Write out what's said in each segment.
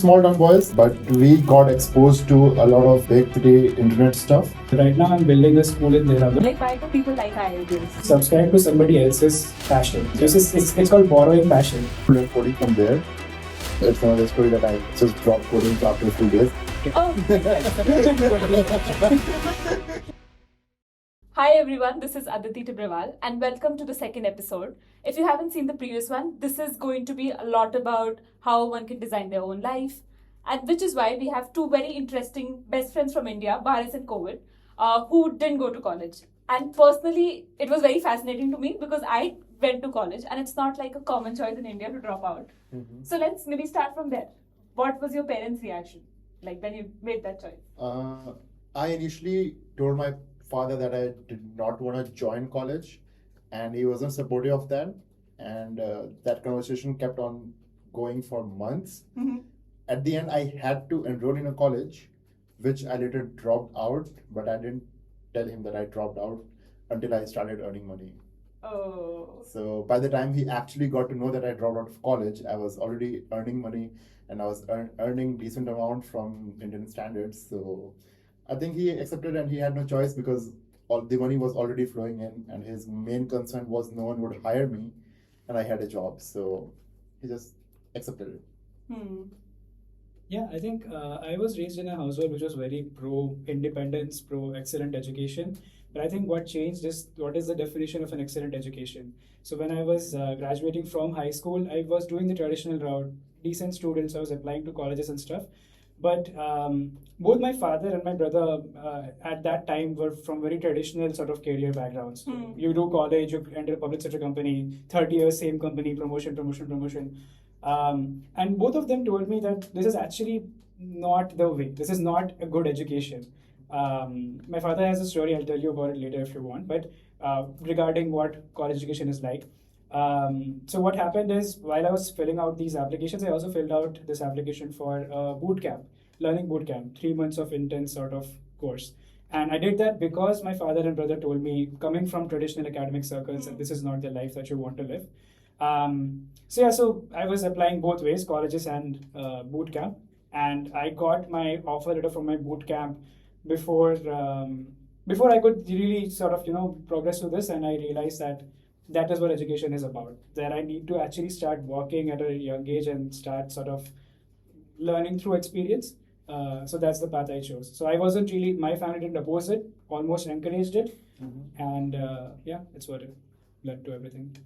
Small town boys, but we got exposed to a lot of big city internet stuff. Right now, I'm building a school in Dehradun. Like, why do people like IITs? Subscribe to somebody else's passion. It's called borrowing passion. Learn coding from there. It's another story that I just dropped coding after a few days. Oh. Hi everyone, this is Aditi Tibrewal and welcome to the second episode. If you haven't seen the previous one, this is going to be a lot about how one can design their own life, and which is why we have two very interesting best friends from India, Waris and Kovid, who didn't go to college. And personally, it was very fascinating to me because I went to college and it's not like a common choice in India to drop out. Mm-hmm. So let's maybe start from there. What was your parents' reaction like when you made that choice? I initially told my father that I did not want to join college, and he wasn't supportive of that. And that conversation kept on going for months. Mm-hmm. At the end, I had to enroll in a college, which I later dropped out, but I didn't tell him that I dropped out until I started earning money. Oh. So by the time he actually got to know that I dropped out of college, I was already earning money, and I was earning decent amount from Indian standards. So I think he accepted, and he had no choice because all the money was already flowing in, and his main concern was no one would hire me, and I had a job. So he just accepted it. Yeah, I think I was raised in a household which was very pro independence, pro excellent education. But I think what changed is what is the definition of an excellent education. So when I was graduating from high school, I was doing the traditional route, decent students. I was applying to colleges and stuff. But both my father and my brother at that time were from very traditional sort of career backgrounds. You do college, you enter a public sector company, 30 years, same company, promotion. And both of them told me that this is actually not the way. This is not a good education. My father has a story, I'll tell you about it later if you want, but regarding what college education is like. So what happened is while I was filling out these applications, I also filled out this application for a boot camp, learning boot camp, 3 months of intense sort of course. And I did that because my father and brother told me, coming from traditional academic circles, that this is not the life that you want to live. So I was applying both ways, colleges and boot camp. And I got my offer letter from my boot camp before I could really sort of, progress through this. And I realized that is what education is about, that I need to actually start working at a young age and start sort of learning through experience. So that's the path I chose. So I wasn't really, my family didn't oppose it, almost encouraged it. Mm-hmm. And it's what it led to everything.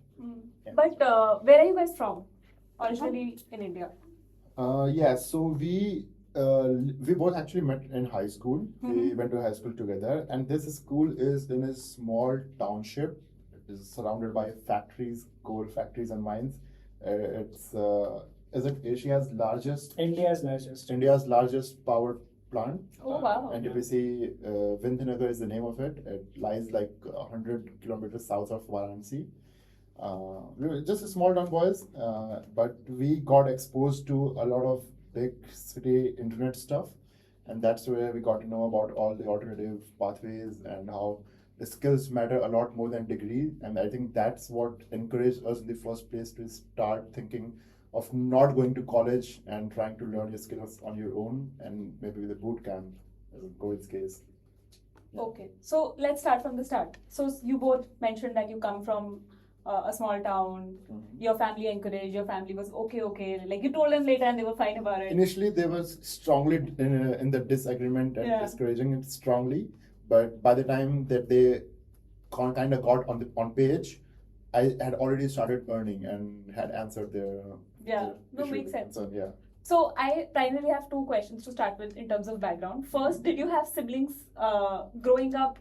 Yeah. But where are you guys from? Originally in India? So we both actually met in high school. Mm-hmm. We went to high school together, and this school is in a small township. Is surrounded by factories, coal factories and mines. Is it India's largest power plant? Oh wow! NTPC Vindhanagar is the name of it. It lies like 100 kilometers south of Varanasi. We were just a small town boys, but we got exposed to a lot of big city internet stuff, and that's where we got to know about all the alternative pathways and how the skills matter a lot more than degree. And I think that's what encouraged us in the first place to start thinking of not going to college and trying to learn your skills on your own, and maybe with a boot camp, as in Kovid's case. Yeah. Okay, so let's start from the start. So you both mentioned that you come from a small town. Mm-hmm. Your family encouraged, your family was okay. Like you told them later and they were fine about it. Initially, they were strongly in the disagreement and discouraging it strongly. But by the time that they kind of got on page, I had already started earning and had answered their makes sense. Yeah. So I primarily have two questions to start with in terms of background. First, did you have siblings growing up?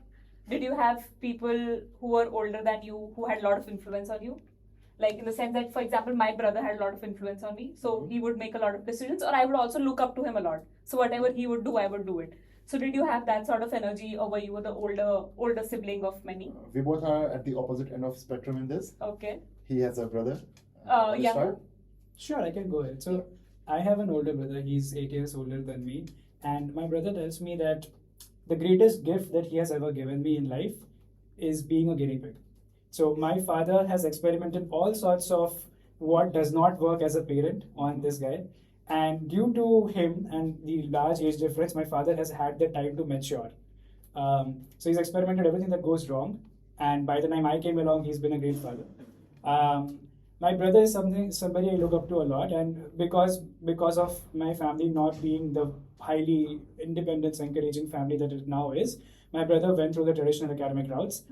Did you have people who were older than you who had a lot of influence on you? Like in the sense that, for example, my brother had a lot of influence on me, so he would make a lot of decisions, or I would also look up to him a lot. So whatever he would do, I would do it. So did you have that sort of energy, or were you the older sibling of many? We both are at the opposite end of spectrum in this. Okay. He has a brother. Start? Sure, I can go ahead. So I have an older brother. He's 8 years older than me. And my brother tells me that the greatest gift that he has ever given me in life is being a guinea pig. So my father has experimented all sorts of what does not work as a parent on this guy. And due to him and the large age difference, my father has had the time to mature. So he's experimented everything that goes wrong, and by the time I came along, he's been a great father. My brother is somebody I look up to a lot, and because of my family not being the highly independence encouraging family that it now is, my brother went through the traditional academic routes.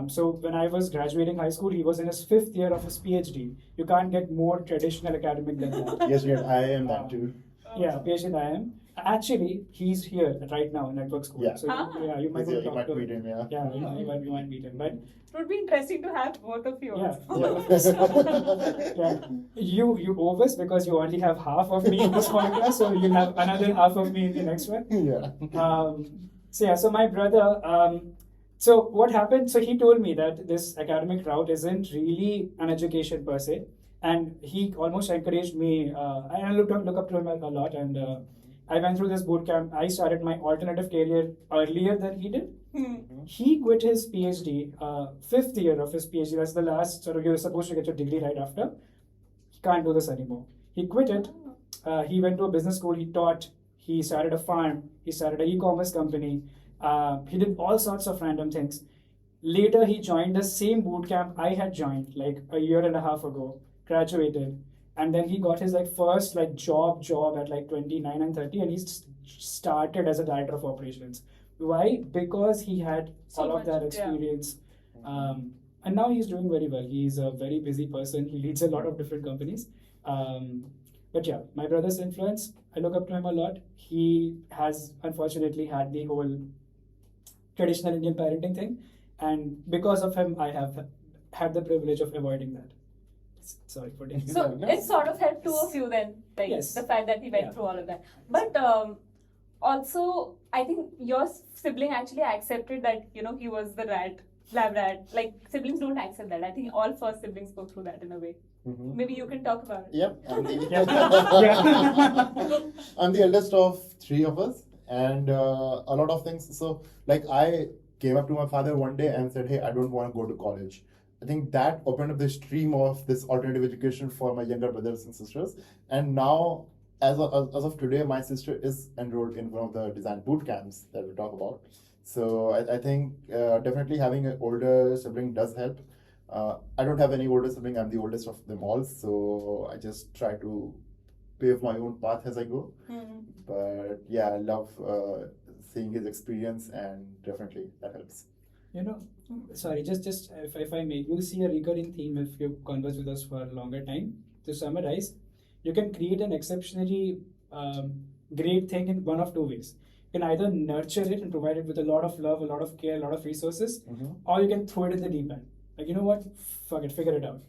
So when I was graduating high school, he was in his 5th year of his PhD. You can't get more traditional academic than that. Yes, yeah, I am that too. Yeah, PhD I am. Actually, he's here right now in network school. Yeah. So yeah, you might, You might meet him, yeah. Yeah, you might meet him. But It would be interesting to have both of you. yeah, also. yeah. You owe us because you only have half of me in this podcast, so you have another half of me in the next one. Yeah. So my brother. So what happened? So he told me that this academic route isn't really an education per se, and he almost encouraged me. I look up to him a lot, and I went through this boot camp. I started my alternative career earlier than he did. He quit his PhD, 5th year of his PhD. That's the last sort of, you're supposed to get your degree right after. He can't do this anymore. He quit it. He went to a business school. He taught. He started a farm. He started an e-commerce company. He did all sorts of random things. Later, he joined the same boot camp I had joined like a year and a half ago. Graduated, and then he got his like first like job at like 29 and 30, and he started as a director of operations. Why? Because he had So all of much, that yeah. experience. And now he's doing very well. He's a very busy person. He leads a lot of different companies. But yeah, my brother's influence, I look up to him a lot. He has unfortunately had the whole traditional Indian parenting thing, and because of him, I have had the privilege of avoiding that. Sorry for taking So No. it sort of helped two of you then, like Yes. the fact that he went Yeah. through all of that. But also, I think your sibling actually accepted that he was the lab rat. Like siblings don't accept that. I think all first siblings go through that in a way. Mhm. Maybe you can talk about it. Yep. Yeah. I'm the eldest of 3 of us, and a lot of things. So, like, I came up to my father one day and said, "Hey, I don't want to go to college." I think that opened up the stream of this alternative education for my younger brothers and sisters. And now, as of today, my sister is enrolled in one of the design boot camps that we talk about. So I think definitely having an older sibling does help. I don't have any older sibling. I'm the oldest of them all. So I just try to pave my own path as I go. But yeah, I love seeing his experience, and definitely that helps. Sorry, just if I may, you'll see a recurring theme if you converse with us for a longer time. To summarize, you can create an exceptionally great thing in one of two ways. You can either nurture it and provide it with a lot of love, a lot of care, a lot of resources, or you can throw it in the deep end. Like, you know what? Fuck it, figure it out.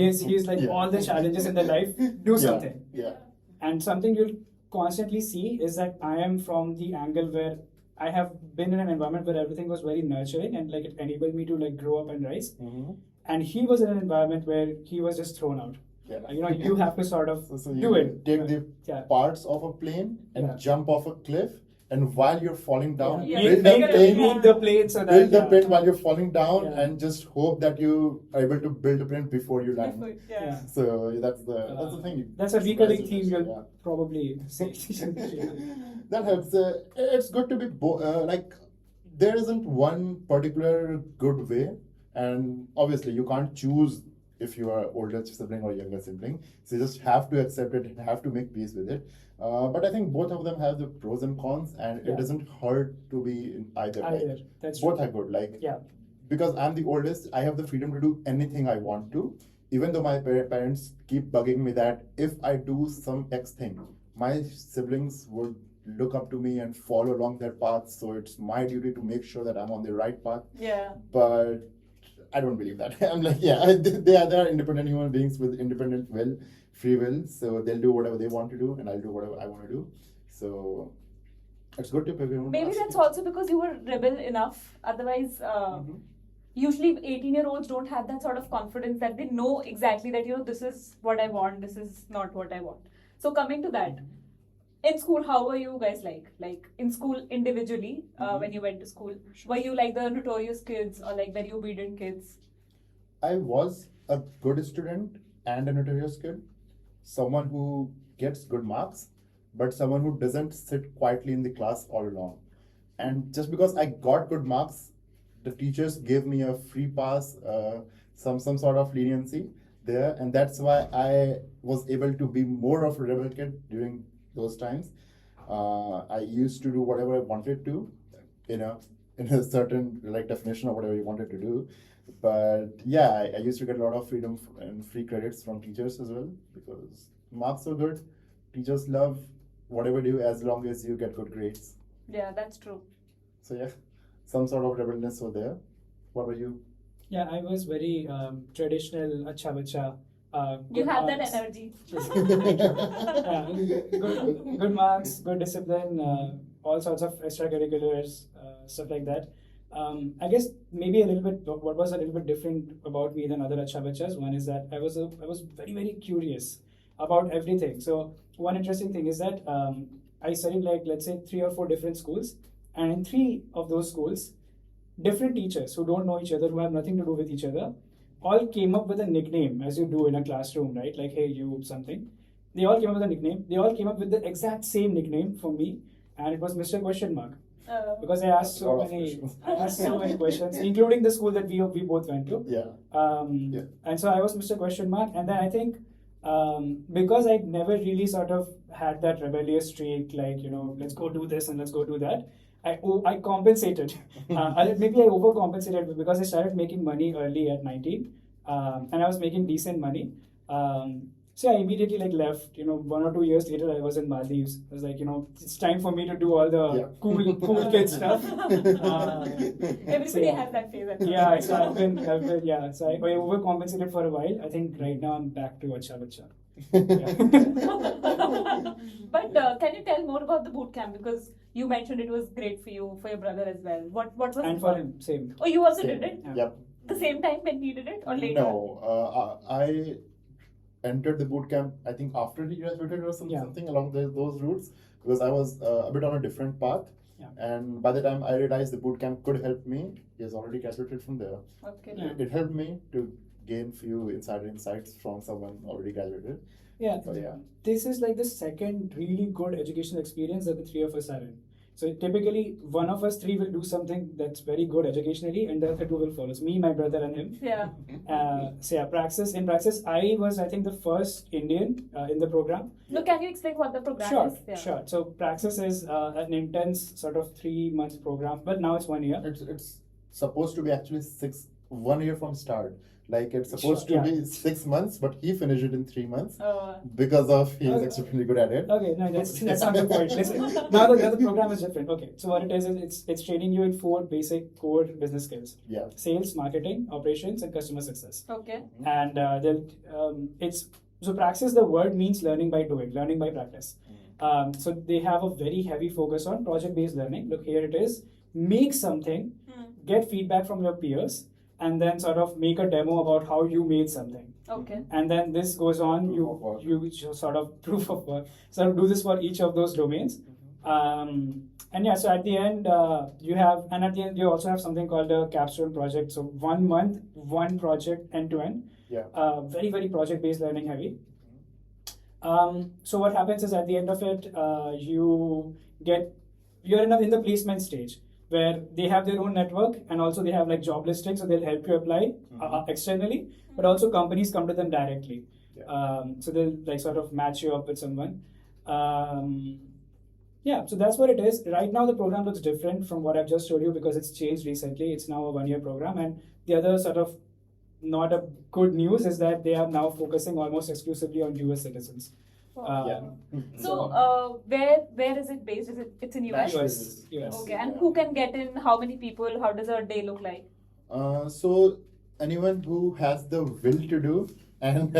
Here's like Yeah. all the challenges in the life. Do something. Yeah. And something you'll constantly see is that I am from the angle where I have been in an environment where everything was very nurturing and like it enabled me to like grow up and rise. And he was in an environment where he was just thrown out. Yeah. You have to sort of So do you it. take the Yeah. parts of a plane and Yeah. jump off a cliff, and while you're falling down, Yeah. build Make the plane, the plane so that build the plane while you're falling down, Yeah. and just hope that you are able to build a plane before you land. Yeah. So that's the thing. That's a recurring theme you'll Yeah. probably see. That helps. It's good to be like there isn't one particular good way, and obviously you can't choose if you are older sibling or younger sibling. So you just have to accept it and have to make peace with it. But I think both of them have the pros and cons, and Yeah. it doesn't hurt to be in either. Either. Like, That's both true. are good. Like Yeah. because I'm the oldest, I have the freedom to do anything I want to. Even though my parents keep bugging me that if I do some X thing, my siblings would look up to me and follow along that path. So it's my duty to make sure that I'm on the right path. Yeah. But I don't believe that. I'm like, yeah, they are independent human beings with independent will, free will. So they'll do whatever they want to do, and I'll do whatever I want to do. So it's good to pay your own Maybe path. that's also because you were rebel enough. Otherwise, usually 18-year-olds don't have that sort of confidence that they know exactly that, this is what I want, this is not what I want. So coming to that, in school, how were you guys like? Like in school individually, when you went to school, were you like the notorious kids or like very obedient kids? I was a good student and a notorious kid. Someone who gets good marks, but someone who doesn't sit quietly in the class all along. And just because I got good marks, the teachers gave me a free pass, some sort of leniency there, and that's why I was able to be more of a rebel kid during those times. I used to do whatever I wanted to, you know, in a certain like definition of whatever you wanted to do. But yeah, I used to get a lot of freedom and free credits from teachers as well because marks are good. Teachers love whatever you do as long as you get good grades. Yeah, that's true. So yeah, some sort of rebelness over there. What about you? Yeah, I was very traditional, acha bacha. You Good have that marks. energy. Yeah, good marks, good discipline, all sorts of extracurriculars, stuff like that. I guess maybe a little bit. What was a little bit different about me than other acha bachas? One is that I was very curious about everything. So one interesting thing is that I studied like let's say 3 or 4 different schools, and in 3 of those schools, different teachers who don't know each other, who have nothing to do with each other, all came up with a nickname as you do in a classroom, right? Like, hey, you something. They all came up with a nickname. They all came up with the exact same nickname for me, and it was Mr. Question Mark. Because I asked so many questions, including the school that we both went to. Yeah. And so I was Mr. Question Mark, and then I think because I never really sort of had that rebellious streak, like let's go do this and let's go do that. I compensated. Maybe I overcompensated because I started making money early at 19, and I was making decent money. So I immediately left. 1 or 2 years later, I was in Maldives. I was like, it's time for me to do all the cool kid stuff. Everybody has that phase. Yeah, so I've been, yeah. So I overcompensated for a while. I think right now I'm back to acha bacha. But can you tell more about the boot camp, because you mentioned it was great for you, for your brother as well. What was And it for him, same. Oh, you also Same. did it? Yeah. Yep. The same time when he did it or later? No, I entered the boot camp, I think after he graduated or something along those routes, because I was a bit on a different path. Yeah. And by the time I realized the boot camp could help me, he has already graduated from there. Okay. Yeah. It helped me to gain few insider insights from someone already graduated. Yeah. So yeah. This is like the second really good educational experience that the 3 of us are in. So typically, one of us 3 will do something that's very good educationally, and the other 2 will follow. So me, my brother, and him. Yeah. So yeah, in praxis, I was, I think, the first Indian in the program. No, can you explain what the program Sure, is? Yeah. sure. So praxis is an intense sort of 3 month program, but now it's 1 year. It's supposed to be actually 1 year from start. Like it's supposed to be 6 months, but he finished it in 3 months because of he was extremely good at it. Okay, no, that's not the point. Listen, now the program is different. Okay, so what it is it's training you in 4 basic core business skills: Yeah. sales, marketing, operations, and customer success. Okay. And so praxis. The word means learning by doing, learning by practice. So they have a very heavy focus on project-based learning. Look, here it is: make something, get feedback from your peers, and then sort of make a demo about how you made something. Okay. And then this goes on. You sort of proof of work. Sort of do this for each of those domains. And yeah, so at the end you also have something called a capstone project. So 1 month, 1 project end to end. Yeah. Very project-based learning heavy. So what happens is at the end of it, you're in the placement stage, where they have their own network and also they have like job listings, so they'll help you apply externally, but also companies come to them directly. Yeah. So they'll like sort of match you up with someone. Yeah, so that's what it is. Right now the program looks different from what I've just told you because it's changed recently. It's now a 1 year program, and the other sort of not a good news is that they are now focusing almost exclusively on US citizens. So where is it based? It's in US? US. Okay, and who can get in? How many people? How does a day look like? So anyone who has the will to do and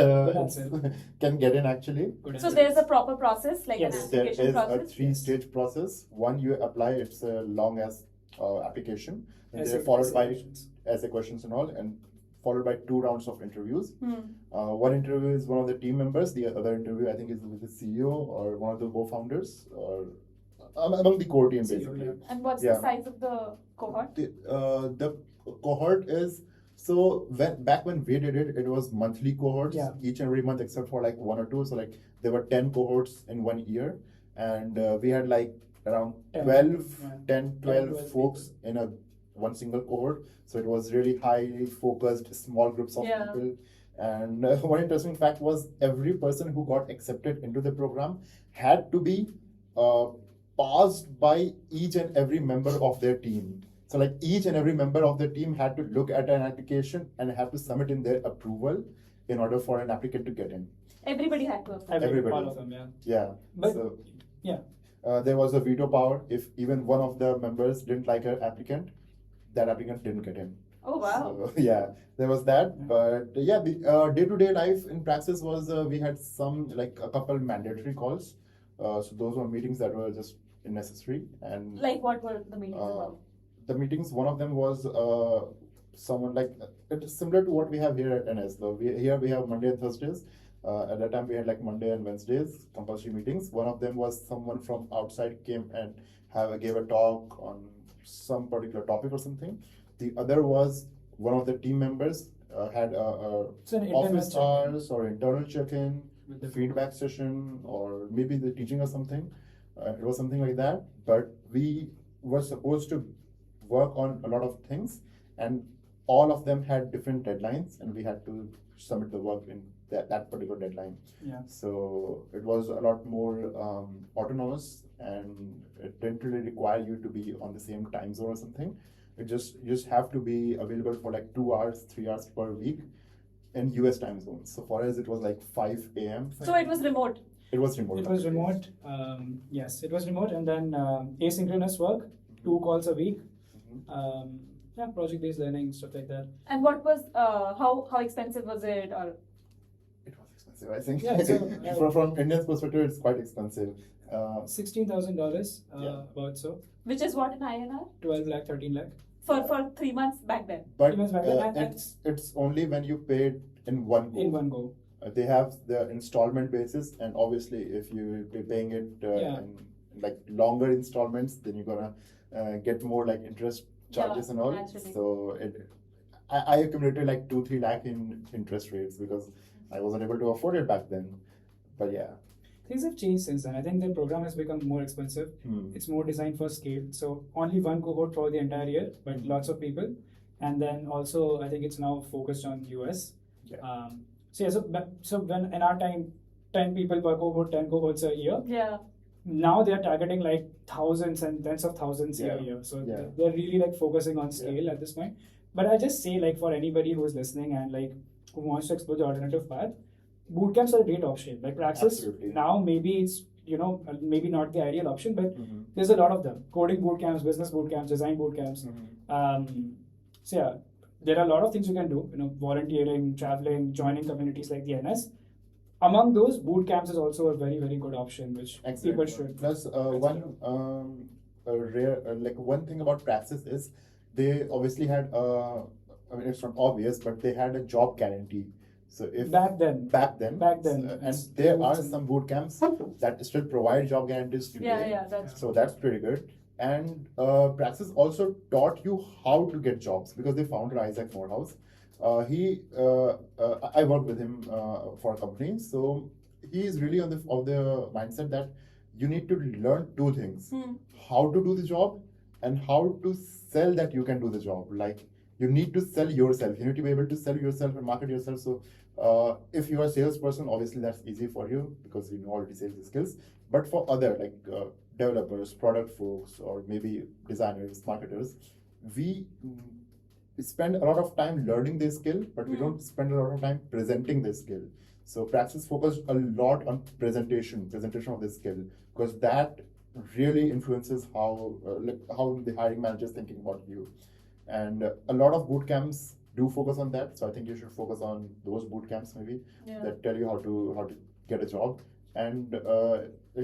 can get in actually. So there's a proper process, like an There application is process? a 3-stage process. One, you apply, it's a long as application, and they're followed by essay questions and all, and followed by 2 rounds of interviews. One interview is one of the team members, the other interview I think is with the CEO or one of the co-founders or among the core team basically. And what's the size of the cohort? The cohort is So back when we did it, it was monthly cohorts, Yeah. each and every month except for like 1 or 2. So like there were 10 cohorts in 1 year, and we had like around 10, 12, yeah. 10, 12 12 folks in a one single cohort. So it was really highly focused, small groups of Yeah. people. And one interesting fact was every person who got accepted into the program had to be uh, passed by each and every member of their team. So like each and every member of the team had to look at an application and have to submit in their approval in order for an applicant to get in. Everybody had to apply. Everybody. All of them, yeah. Yeah. But So yeah, there was a veto power. If even one of the members didn't like an applicant, that applicant didn't get in. Oh wow. So, yeah, there was that. Yeah. But yeah, the day-to-day life in praxis was we had some like a couple mandatory calls. So those were meetings that were just necessary. And Like what were the meetings uh, about? the meetings, one of them was someone like it is similar to what we have here at NS. Though here we have Monday and Thursdays. At that time we had like Monday and Wednesdays compulsory meetings. One of them was someone from outside came and gave a talk on some particular topic or something. The other was one of the team members had it's an internal office check-in hours or internal check-in, with the feedback session, or maybe the teaching or something. It was something like that. But we were supposed to work on a lot of things, and all of them had different deadlines, and we had to submit the work in that particular deadline. Yeah. So it was a lot more autonomous, and it didn't really require you to be on the same time zone or something. You just have to be available for like 2 hours, 3 hours per week in US time zones. So for us, it was like 5 a.m. So it was remote. It was remote. It was remote. Yes, it was remote, and then asynchronous work, 2 calls a week. Mhm. Yeah, project-based learning, stuff like that. And what was how expensive was it? Or It was expensive, I think. Yeah, so, from Indian's perspective, it's quite expensive. $16,000, Yeah. about so. which is what in INR? 12 lakh, 13 lakh. For 3 months back then. But 3 months back then, and- it's only when you pay it in one go. In one go. They have the installment basis, and obviously, if you be paying it Yeah. in like longer installments, then you're gonna get more like interest charges Yeah, and all. naturally. So I accumulated like 2-3 lakh in interest rates because I wasn't able to afford it back then. But yeah. Things have changed since then. I think the program has become more expensive. Hmm. It's more designed for scale. So only one cohort for the entire year, but lots of people. And then also, I think it's now focused on US. Yeah. So when in our time, 10 people per cohort, 10 cohorts a year. Yeah. Now they are targeting like thousands and tens of thousands Yeah. a year. So Yeah. they're really like focusing on scale at this point. But I just say like for anybody who's listening and like who wants to explore the alternative path, boot camps are a great option. Like Praxis Absolutely. now maybe it's maybe not the ideal option, but Mhm. there's a lot of them. Coding boot camps, business boot camps, design boot camps. Mhm. So yeah, there are a lot of things you can do. Volunteering, traveling, joining communities like the NS. Among those, boot camps is also a very, very good option, which Excellent. people should. Plus, one thing about Praxis is they obviously had I mean it's not obvious, but they had a job guarantee. So if Back then. back then, it's- and there are some boot camps that still provide job guarantees today. Yeah, that's So that's pretty good. And Praxis also taught you how to get jobs because they founder Isaac Morehouse. I worked with him for a company, so he is really of the mindset that you need to learn 2 things: how to do the job and how to sell that you can do the job. Like you need to sell yourself. You need to be able to sell yourself and market yourself. So if you are a salesperson, obviously that's easy for you because you know already sales skills. But for other like developers, product folks, or maybe designers, marketers, we spend a lot of time learning this skill, but we don't spend a lot of time presenting this skill. So Praxis focused a lot on presentation of this skill, because that really influences how the hiring manager is thinking about you. And a lot of boot camps do focus on that. So I think you should focus on those boot camps maybe that tell you how to get a job. And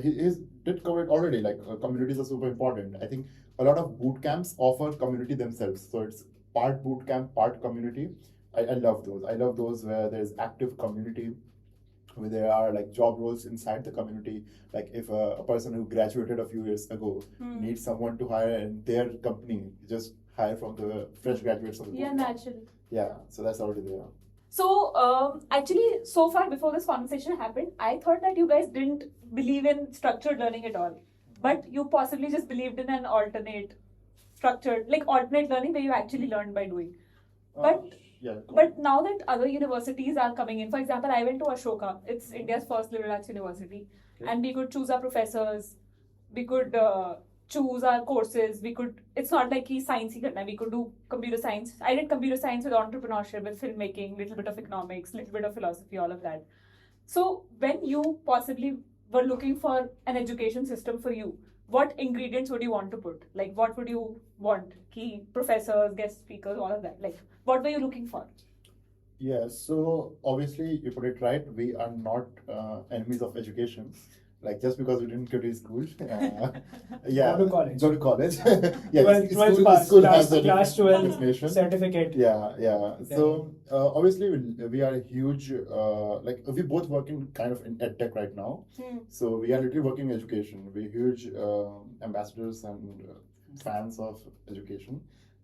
he did cover it already. Like communities are super important. I think a lot of boot camps offer community themselves. So it's part boot camp, part community. I love those. I love those where there's active community where there are like job roles inside the community. Like if a person who graduated a few years ago needs someone to hire in their company, just hire from the fresh graduates of the Yeah, company. naturally. Yeah, so that's already there. So, actually, so far before this conversation happened, I thought that you guys didn't believe in structured learning at all. But you possibly just believed in an alternate learning where you actually learned by doing. But Yeah. But now that other universities are coming in, for example, I went to Ashoka. It's India's first liberal arts university, Okay. and we could choose our professors. We could choose our courses. It's not like science. We could do computer science. I did computer science with entrepreneurship, with filmmaking, little bit of economics, little bit of philosophy, all of that. So when you possibly were looking for an education system for you, what ingredients would you want to put? Like, what would you want? Key professors, guest speakers, all of that. Like, what were you looking for? Yeah, so obviously you put it right. We are not enemies of education. Like just because we didn't go to school, yeah, Go to college. Go to college. Yeah, 12 pass, school class, has a class 12 designation. certificate. Yeah. So obviously we are a huge like we both work in kind of in EdTech right now. So we are literally working in education. We're huge ambassadors and fans of education,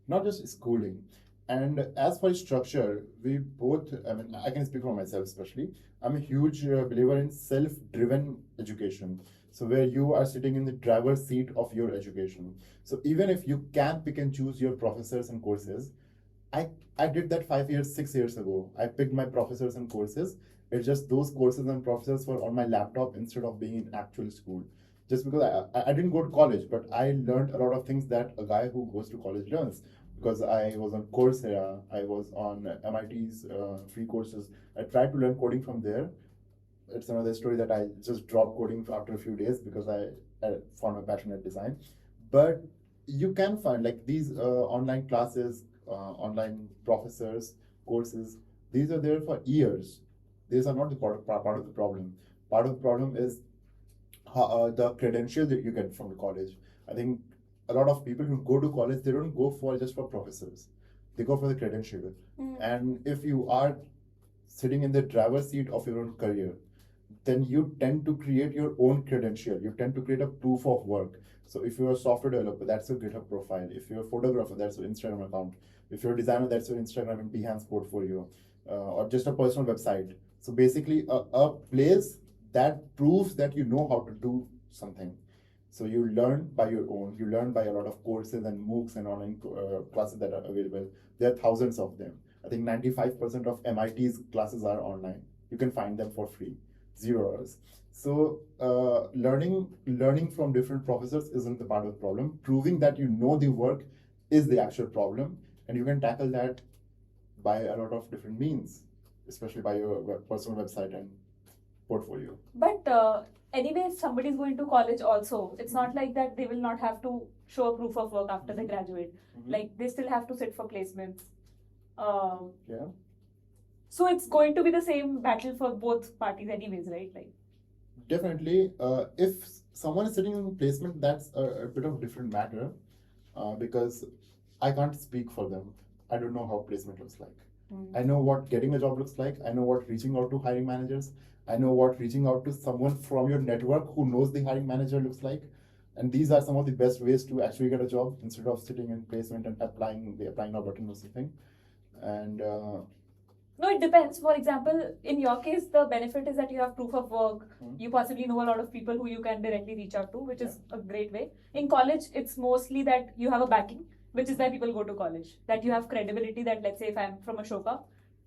not just schooling. And as for structure, we both, I mean, I can speak for myself especially. I'm a huge believer in self-driven education. So where you are sitting in the driver's seat of your education. So even if you can pick and choose your professors and courses, I did that 5 years, 6 years ago. I picked my professors and courses. It's just those courses and professors were on my laptop instead of being in actual school. Just because I didn't go to college, but I learned a lot of things that a guy who goes to college learns. Because I was on Coursera, I was on MIT's free courses. I tried to learn coding from there. It's another story that I just dropped coding after a few days because I found my passion at design. But you can find like these online classes, online professors, courses. These are there for years. These are not the part of the problem. Part of the problem is the credential that you get from the college. I think a lot of people who go to college, they don't go for just for professors. They go for the credential. And if you are sitting in the driver's seat of your own career, then you tend to create your own credential. You tend to create a proof of work. So if you're a software developer, that's your GitHub profile. If you're a photographer, that's your Instagram account. If you're a designer, that's your Instagram and Behance portfolio, or just a personal website. So basically a place that proves that you know how to do something. So you learn by your own. You learn by a lot of courses and MOOCs and online classes that are available. There are thousands of them. I think 95% of MIT's classes are online. You can find them for free, $0. So learning from different professors isn't the part of the problem. Proving that you know the work is the actual problem, and you can tackle that by a lot of different means, especially by your personal website and portfolio. But anyway, if somebody is going to college also, it's not like that they will not have to show a proof of work after they graduate. Like they still have to sit for placements. Yeah. So it's going to be the same battle for both parties anyways, right? Like definitely. If someone is sitting in placement, that's a bit of a different matter because I can't speak for them. I don't know how placement looks like. I know what getting a job looks like. I know what reaching out to hiring managers. I know what reaching out to someone from your network who knows the hiring manager looks like. And these are some of the best ways to actually get a job instead of sitting in placement and applying now button or something. And no, it depends. For example, in your case, the benefit is that you have proof of work. You possibly know a lot of people who you can directly reach out to, which is a great way. In college, it's mostly that you have a backing, which is why people go to college. That you have credibility that, let's say, if I'm from Ashoka,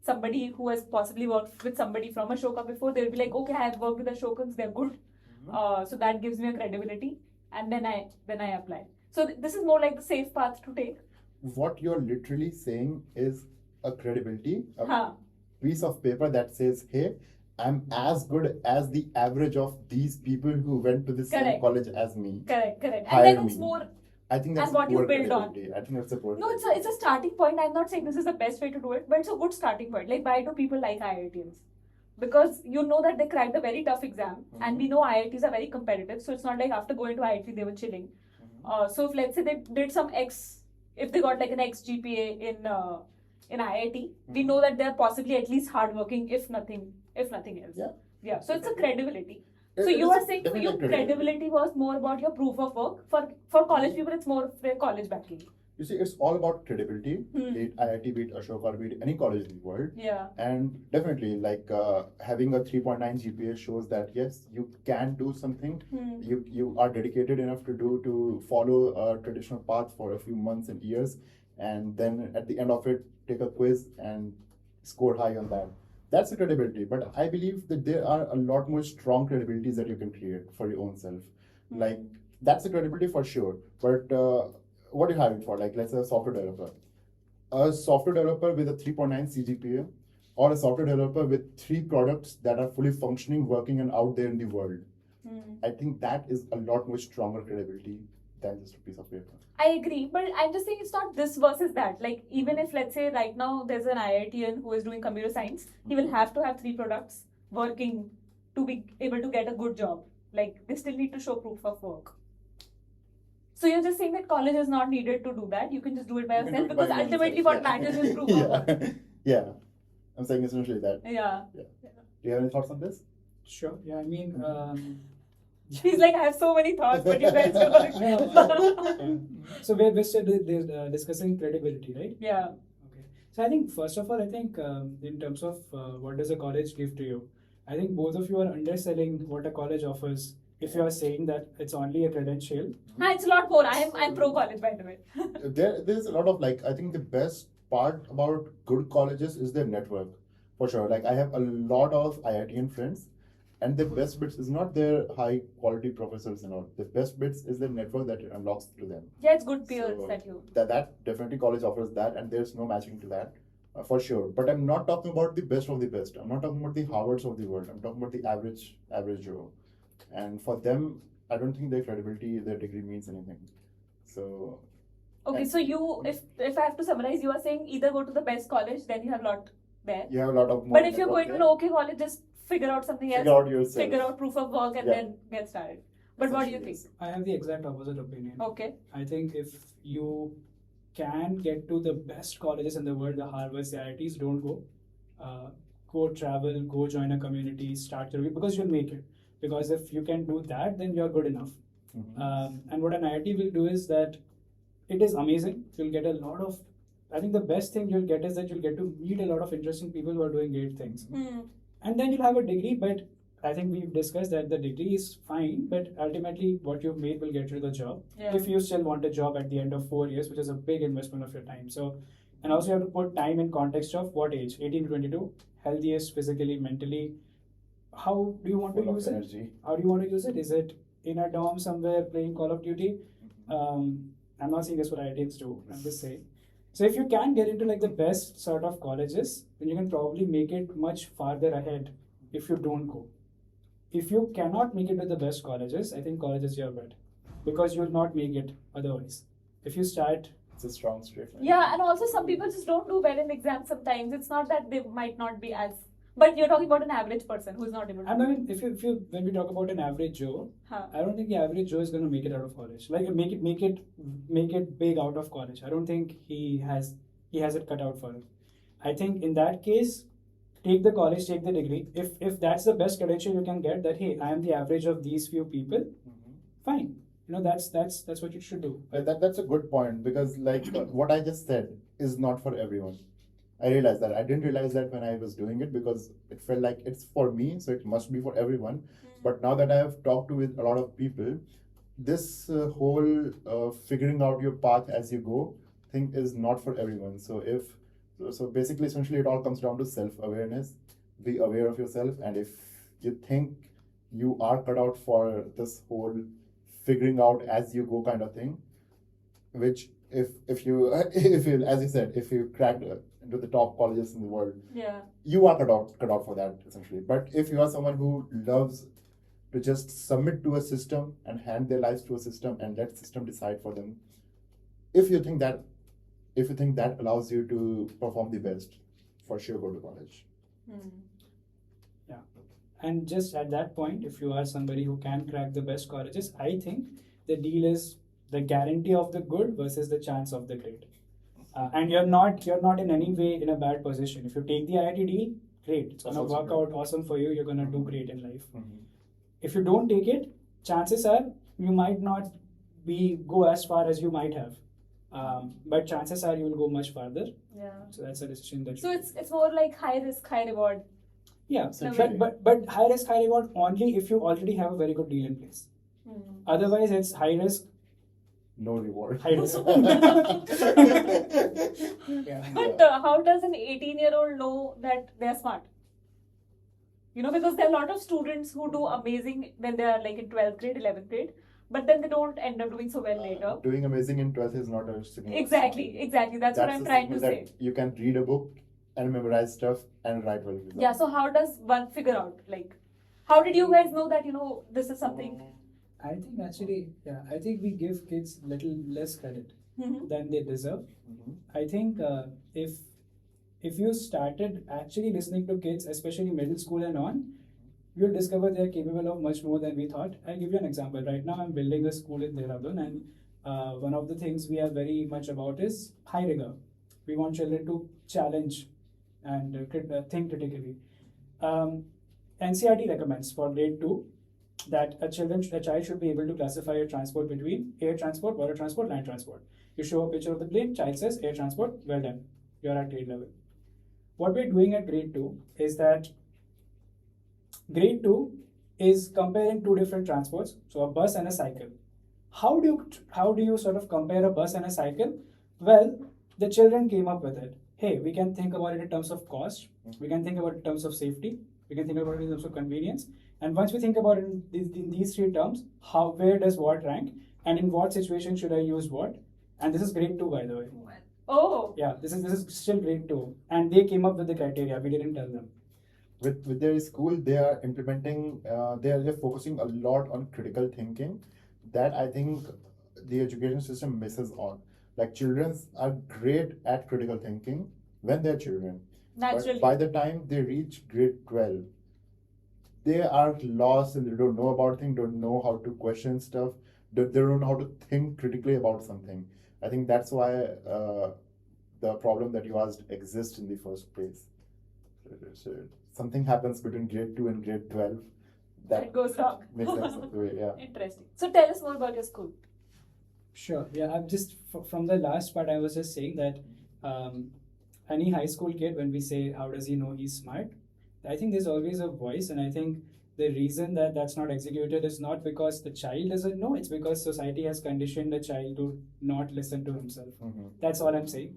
somebody who has possibly worked with somebody from Ashoka before, they'll be like, okay, I have worked with Ashokans, they're good. So that gives me a credibility, and then I apply. So this is more like the safe path to take. What you're literally saying is a credibility, a piece of paper that says, hey, I'm as good as the average of these people who went to the same college as me. Correct. And then it's more. I think that's what you build on. I think that's a poor. No, it's a starting point. I'm not saying this is the best way to do it, but it's a good starting point. Like, why do people like IITians? Because you know that they cracked a very tough exam, and we know IITs are very competitive. So it's not like after going to IIT they were chilling. So if let's say they did some X, if they got like an X GPA in IIT, we know that they're possibly at least hardworking, if nothing else. Yeah. Yeah, so it's a credibility. So It you is are saying for you definitely credibility was more about your proof of work. For college people, it's more of their college backing. You see, it's all about credibility, Hmm. be it IIT, be it Ashoka, be it any college in the world. Yeah. And definitely, like having a 3.9 GPA shows that yes, you can do something. Hmm. You are dedicated enough to follow a traditional path for a few months and years, and then at the end of it, take a quiz and score high on that. That's the credibility. But I believe that there are a lot more strong credibilities that you can create for your own self. Hmm. Like that's the credibility for sure. But what are you having for? Like let's say a software developer. A software developer with a 3.9 CGPA or a software developer with 3 products that are fully functioning, working and out there in the world. Hmm. I think that is a lot more stronger credibility than just a piece of paper. I agree, but I'm just saying it's not this versus that. Like, even if, let's say, right now there's an IITian who is doing computer science, he will have to have 3 products working to be able to get a good job. Like, they still need to show proof of work. So you're just saying that college is not needed to do that. You can just do it by You can yourself do it by because your own ultimately self, what yeah. matters is proof of work. Yeah. Yeah. I'm saying essentially that. Yeah. Do you have any thoughts on this? Sure. Yeah, I mean, He's like, I have so many thoughts, but you guys are like, so we're still discussing credibility, right? yeah. Okay. So I think first of all, I think in terms of what does a college give to you, I think both of you are underselling what a college offers. If you are saying that it's only a credential, It's a lot more. I'm pro college, by the way. There's a lot of like, I think the best part about good colleges is their network, for sure. Like I have a lot of IITian friends, and the best bits is not their high quality professors and all. The best bits is the network that it unlocks to them. Yeah, it's good peers So that you. that definitely college offers that, and there's no matching to that. For sure. But I'm not talking about the best of the best. I'm not talking about the Harvards of the world. I'm talking about the average Joe. And for them, I don't think their credibility, their degree means anything. So Okay, and so you, if I have to summarize, you are saying either go to the best college, then you have a lot there. you have a lot of more But if you're network going to there. an okay college, just figure out something else. Figure out yourself. Figure out proof of work and Yeah. then get started. But what do you think? I have the exact opposite opinion. Okay. I think if you can get to the best colleges in the world, the Harvards, the IITs, don't go. Go travel, go join a community, start your because you'll make it. Because if you can do that, then you're good enough. Mhm. And what an IIT will do is that it is amazing. You'll get a lot of. I think the best thing you'll get is that you'll get to meet a lot of interesting people who are doing great things. Hmm. And then you'll have a degree, but I think we've discussed that the degree is fine, but ultimately what you've made will get you the job. Yeah. If you still want a job at the end of 4 years, which is a big investment of your time. So, and also you have to put time in context of what age, 18 to 22, healthiest physically, mentally. How do you want to Full of use it? energy. How do you want to use it? Is it in a dorm somewhere playing Call of Duty? I'm not saying that's what IITs do. I'm just saying. So if you can get into like the best sort of colleges, then you can probably make it much farther ahead if you don't go. If you cannot make it to the best colleges, I think college is your bet because you'll not make it otherwise. If you start, It's a strong statement. Yeah, and also some people just don't do well in exams sometimes. It's not that they might not be as. But you're talking about an average person who's not able to. I mean, if you when we talk about an average Joe, Huh. I don't think the average Joe is going to make it out of college. Like make it big out of college. I don't think he has it cut out for him. I think in that case, take the college, take the degree. If that's the best credential you can get, that hey, I am the average of these few people, Mhm. fine. You know that's what you should do. That's a good point because like what I just said is not for everyone. I realized that. I didn't realize that when I was doing it because it felt like it's for me, so it must be for everyone. But now that I have talked to with a lot of people, this whole figuring out your path as you go thing is not for everyone. So basically, essentially, it all comes down to self-awareness. Be aware of yourself, and if you think you are cut out for this whole figuring out as you go kind of thing, which if you if you as you said, if you cracked into the top colleges in the world, Yeah. you are cut out for that essentially. But if you are someone who loves to just submit to a system and hand their lives to a system and let system decide for them, if you think that allows you to perform the best, for sure go to college. Hmm. Yeah. And just at that point, if you are somebody who can crack the best colleges, I think the deal is the guarantee of the good versus the chance of the great. And you're not in any way in a bad position. If you take the IIT deal, great. It's gonna That's also work great. out awesome for you. You're gonna do Mhm. great in life. Mhm. If you don't take it, chances are you might not go as far as you might have. But chances are you will go much farther. Yeah. So that's a decision that So you it's more like high risk, high reward. yeah, Essentially. but high risk, high reward only if you already have a very good deal in place. Otherwise, it's high risk, No reward. high risk. Yeah. But how does an 18-year-old know that they're smart? Because there are a lot of students who do amazing when they are like in 12th grade, 11th grade, but then they don't end up doing so well later. Doing amazing in 12th is not a signal. Exactly. That's what I'm a trying to signal say. that you can read a book and memorize stuff and write well results. Yeah, so how does one figure out, like, how did you guys know that, this is something? I think actually, I think we give kids little less credit Mhm. than they deserve. Mhm. I think if you started actually listening to kids, especially middle school and on, you'll discover they're capable of much more than we thought. I'll give you an example. Right now, I'm building a school in Dehradun, and one of the things we are very much about is high rigor. We want children to challenge and think critically. NCRT recommends for grade 2 that a child should be able to classify a transport between air transport, water transport, land transport. You show a picture of the plane, child says air transport, well done, you're at grade level. What we're doing at grade 2 is that grade 2 is comparing two different transports, so a bus and a cycle. How do you sort of compare a bus and a cycle? Well, the children came up with it. Hey, we can think about it in terms of cost, we can think about it in terms of safety, we can think about it in terms of convenience. And once we think about it in these three terms, where does what rank, and in what situation should I use what? And this is grade 2, by the way. Oh. Yeah, this is still grade 2, and they came up with the criteria. We didn't tell them. With their school, they are implementing. They're focusing a lot on critical thinking. That I think the education system misses on. Like children are great at critical thinking when they're children. Naturally. But by the time they reach grade 12, they are lost and they don't know about things, don't know how to question stuff, they don't know how to think critically about something. I think that's why the problem that you asked exists in the first place. So something happens between grade 2 and grade 12 that It goes wrong. makes sense of the way, yeah. Interesting. So tell us more about your school. Sure. Yeah, I'm just from the last part. I was just saying that any high school kid, when we say how does he know he's smart, I think there's always a voice, and I think the reason that that's not executed is not because the child doesn't know; it's because society has conditioned the child to not listen to himself. Mhm. That's all I'm saying.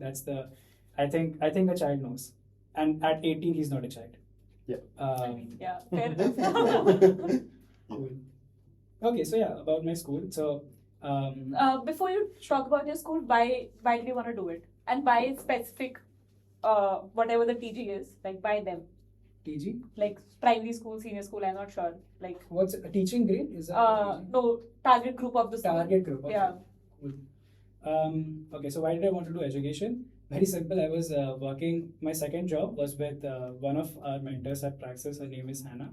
I think a child knows, and at 18 he's not a child. Yeah. Yeah, fair enough. Cool. Okay, so yeah, about my school. So Before you talk about your school, why did you want to do it? And why specific, whatever the TG is, like by them? TG. Like primary school, senior school, I'm not sure. Like, What's a teaching grade? Is that TG? no, target group of the school. Target group. Okay. Yeah. Cool. Okay, so why did I want to do education? Very simple. I was working. My second job was with one of our mentors at Praxis. Her name is Hannah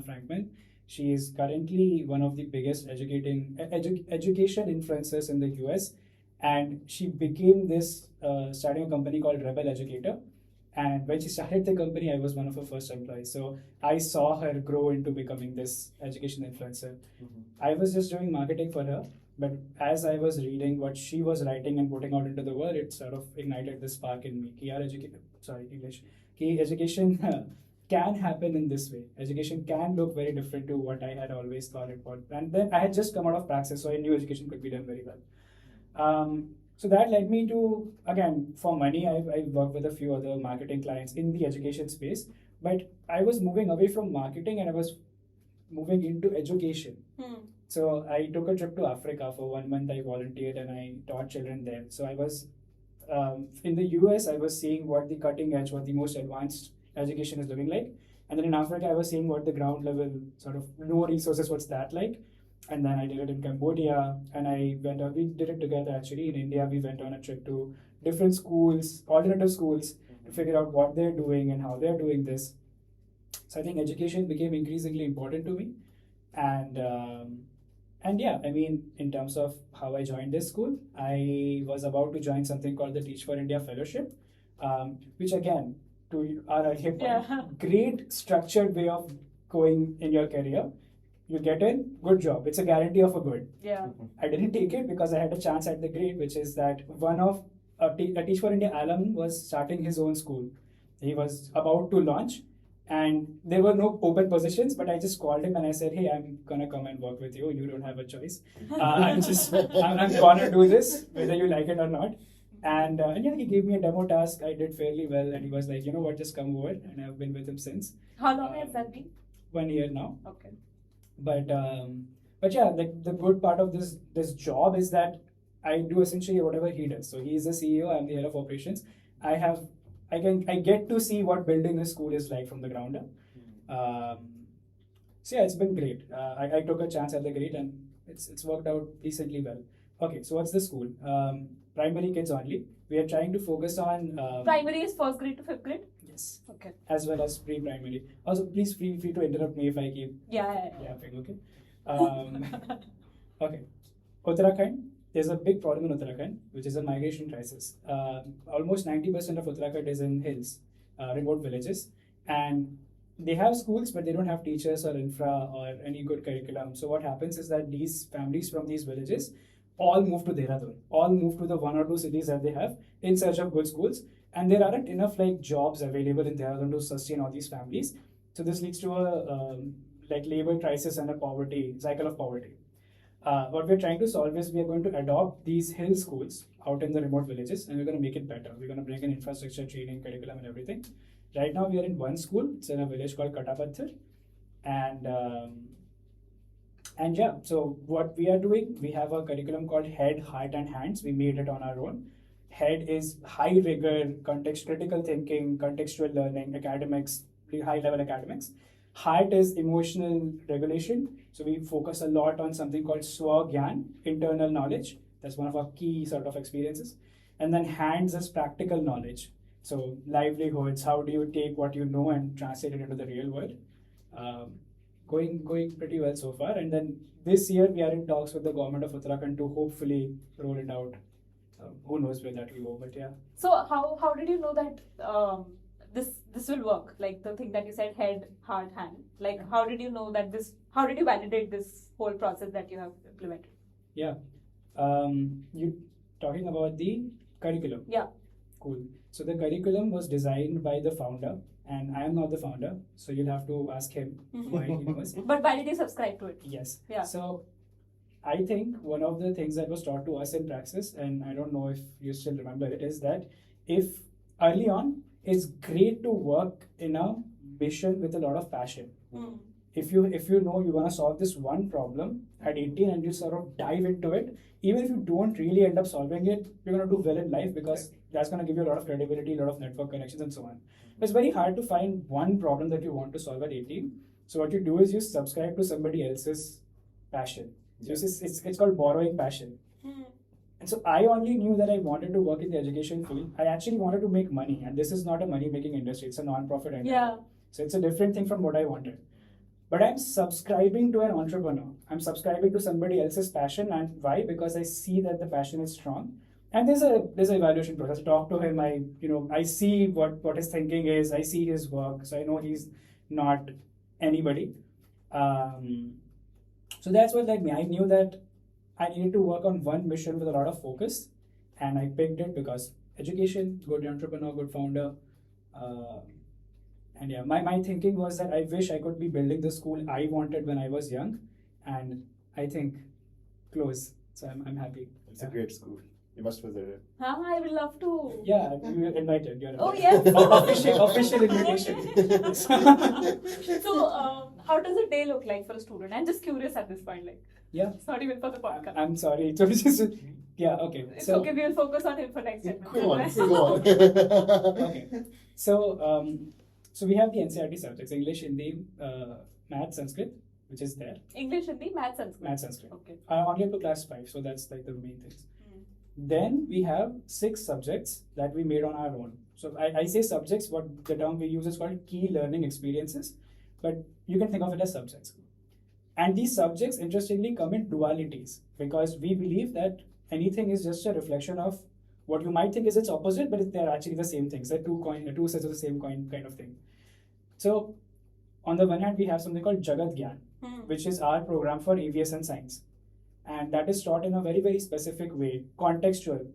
Frankman. She is currently one of the biggest education influencers in the US, and she became this starting a company called Rebel Educator. And when she started the company, I was one of her first employees. So I saw her grow into becoming this education influencer. Mhm. I was just doing marketing for her, but as I was reading what she was writing and putting out into the world, it sort of ignited this spark in me. Ki education can happen in this way. Education can look very different to what I had always thought it would. And then I had just come out of Praxis, so I knew education could be done very well. So that led me to, again, for money, I worked with a few other marketing clients in the education space, but I was moving away from marketing and I was moving into education. So I took a trip to Africa for 1 month. I volunteered and I taught children there. So I was in the US. I was seeing what the cutting edge, what the most advanced education is looking like, and then in Africa, I was seeing what the ground level sort of no resources, what's that like. And then I did it in Cambodia, and I went on. We did it together actually in India. We went on a trip to different schools, alternative schools, to figure out what they're doing and how they're doing this. So I think education became increasingly important to me, and yeah, I mean, in terms of how I joined this school, I was about to join something called the Teach for India Fellowship, which again, to our earlier point, Yeah. great structured way of going in your career. You get in, good job. It's a guarantee of a good. Yeah. I didn't take it because I had a chance at the grade, which is that one of a Teach for India alum was starting his own school. He was about to launch, and there were no open positions. But I just called him and I said, "Hey, I'm gonna come and work with you. You don't have a choice. I'm gonna do this, whether you like it or not." And yeah, he gave me a demo task. I did fairly well, and he was like, "You know what? Just come over." And I've been with him since How long has that been? 1 year now. Okay. But yeah, the good part of this job is that I do essentially whatever he does. So he's the CEO, I'm the head of operations. I get to see what building a school is like from the ground up. So yeah, it's been great. I took a chance at the grade and it's worked out decently well. Okay, so what's the school? Primary kids only. We are trying to focus on Primary is first grade to fifth grade? yes, Okay. as well as pre-primary. Also, please feel free to interrupt me if I keep Yeah. yapping. Okay. Okay. Uttarakhand, there's a big problem in Uttarakhand, which is a migration crisis. Almost 90% of Uttarakhand is in hills, remote villages, and they have schools, but they don't have teachers or infra or any good curriculum. So what happens is that these families from these villages all move to Dehradun, all move to the 1 or 2 cities that they have in search of good schools, and there aren't enough like jobs available in Dehradun to sustain all these families. So this leads to a like labor crisis and a poverty cycle of poverty. What we're trying to solve is we are going to adopt these hill schools out in the remote villages, and we're going to make it better. We're going to bring in infrastructure, training, curriculum, and everything. Right now, we are in one school. It's in a village called Katapathar, and yeah. So what we are doing, we have a curriculum called Head, Heart, and Hands. We made it on our own. Head is high rigor, critical thinking, contextual learning, academics, high level academics. Heart is emotional regulation. So we focus a lot on something called Swagyan, internal knowledge. That's one of our key sort of experiences. And then hands is practical knowledge. So livelihoods, how do you take what you know and translate it into the real world? Going pretty well so far. And then this year we are in talks with the government of Uttarakhand to hopefully roll it out. Who knows where that will go, but yeah. So how did you know that this will work? Like the thing that you said, head, heart, hand. Like how did you know that this? How did you validate this whole process that you have implemented? Yeah. You talking about the curriculum? Yeah. Cool. So the curriculum was designed by the founder, and I am not the founder, so you'll have to ask him why he knows. But why did you subscribe to it? Yes. Yeah. So I think one of the things that was taught to us in praxis, and I don't know if you still remember it, is that if early on, it's great to work in a mission with a lot of passion. Mm. If you know you're gonna solve this one problem at 18 and you sort of dive into it, even if you don't really end up solving it, you're gonna do well in life because that's gonna give you a lot of credibility, a lot of network connections, and so on. It's very hard to find one problem that you want to solve at 18. So what you do is you subscribe to somebody else's passion. So it's called borrowing passion. Mm. And so I only knew that I wanted to work in the education field. I actually wanted to make money, and this is not a money-making industry. It's a non-profit industry. Yeah. So it's a different thing from what I wanted. But I'm subscribing to an entrepreneur. I'm subscribing to somebody else's passion, and why? Because I see that the passion is strong. And there's an evaluation process. I talk to him. I see what his thinking is. I see his work, so I know he's not anybody. So that's what led me. I knew that I needed to work on one mission with a lot of focus, and I picked it because education, good entrepreneur, good founder. And yeah, my thinking was that I wish I could be building the school I wanted when I was young, and I think close. So I'm happy. It's a great school. You must visit it. I would love to. Yeah, you're invited. You're Oh, invited. yes. Official invitation. So, how does a day look like for a student? I'm just curious at this point. Like, Yeah. it's not even for the podcast. I'm sorry. It was just yeah. Okay. It's So okay. We'll focus on him for next segment. Go on. okay. So we have the NCERT subjects: English, Hindi, Math, Sanskrit, which is there. English, Hindi, Math, Sanskrit. Math, Sanskrit. Okay. Only up to class 5, so that's like the main things. Mm. Then we have 6 subjects that we made on our own. So I say subjects, what the term we use is called key learning experiences, but you can think of it as subjects. And these subjects, interestingly, come in dualities because we believe that anything is just a reflection of What you might think is its opposite, but they're actually the same things. They're two sets of the same coin kind of thing. So on the one hand, we have something called Jagat Gyan, which is our program for aviation science. And that is taught in a very, very specific way, contextual.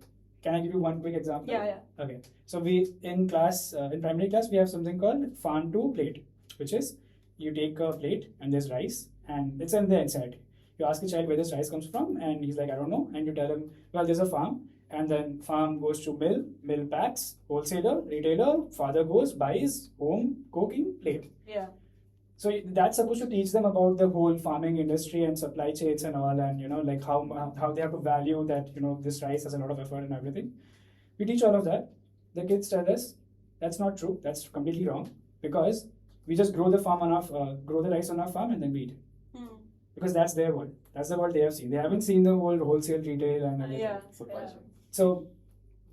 Can I give you one quick example? Yeah. Okay. So we in primary class, we have something called farm to plate, which is you take a plate and there's rice and it's in the inside. You ask a child where this rice comes from and he's like, I don't know. And you tell him, well, there's a farm. And then farm goes to mill packs, wholesaler, retailer, father goes, buys, home, cooking, plate. Yeah. So that's supposed to teach them about the whole farming industry and supply chains and all, and like how they have to value that this rice has a lot of effort and everything. We teach all of that. The kids tell us that's not true. That's completely wrong because we just grow the rice on our farm and then we eat it. Because that's their world. That's the world they have seen. They haven't seen the whole wholesale retail and everything. Supply chain. So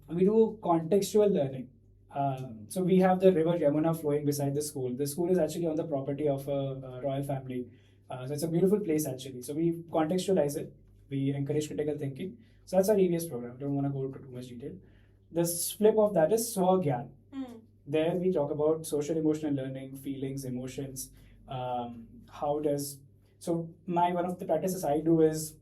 we do contextual learning. So we have the river Yamuna flowing beside the school. The school is actually on the property of a royal family. So it's a beautiful place actually. So we contextualize it. We encourage critical thinking. So that's our EVS program. Don't want to go into too much detail. The flip of that is Swagyan. There we talk about social emotional learning, feelings, emotions. So one of the practices I do is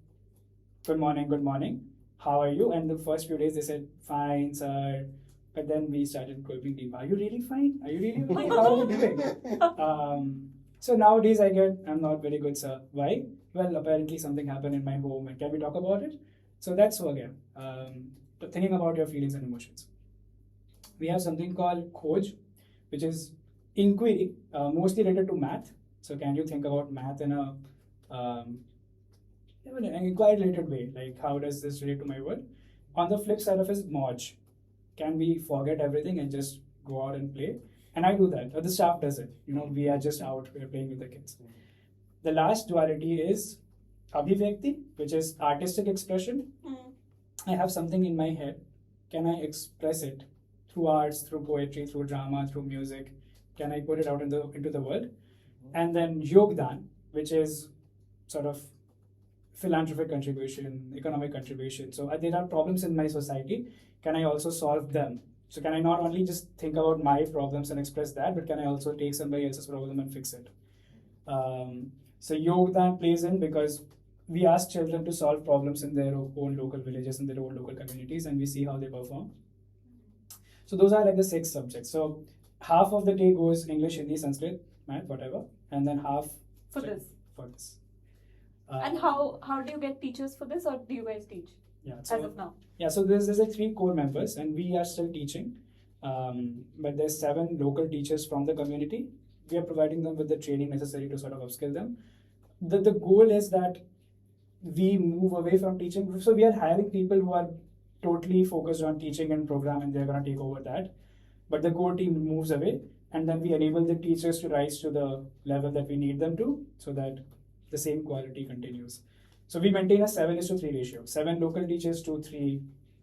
good morning. How are you? And the first few days they said, fine, sir. But then we started going deep. Are you really fine? Are you really okay? How are you doing? So nowadays I'm not very good, sir. Why? Well, apparently something happened in my home and can we talk about it? So that's again, thinking about your feelings and emotions. We have something called Khoj, which is inquiry, mostly related to math. So can you think about math in an inquiry related way? Like how does this relate to my world? On the flip side of it is Moj. Can we forget everything and just go out and play? And I do that. Or the staff does it. We are just out, we're playing with the kids. The last duality is Abhivyakti, which is artistic expression. I have something in my head. Can I express it through arts, through poetry, through drama, through music? Can I put it out into the world? And then Yogdan, which is sort of philanthropic contribution, economic contribution. So there are problems in my society. Can I also solve them? So can I not only just think about my problems and express that, but can I also take somebody else's problem and fix it? So Yogdan plays in because we ask children to solve problems in their own local villages, in their own local communities, and we see how they perform. So those are like the 6 subjects. So half of the day goes English, Hindi, Sanskrit, math, whatever, and then half For this. And how do you get teachers for this, or do you guys teach as of now? Yeah, so there's like 3 core members, and we are still teaching. But there's 7 local teachers from the community. We are providing them with the training necessary to sort of upskill them. The goal is that we move away from teaching. So we are hiring people who are totally focused on teaching and program, and they're going to take over that. But the core team moves away, and then we enable the teachers to rise to the level that we need them to, so that the same quality continues. So we maintain a 7:3 ratio. 7 local teachers to 3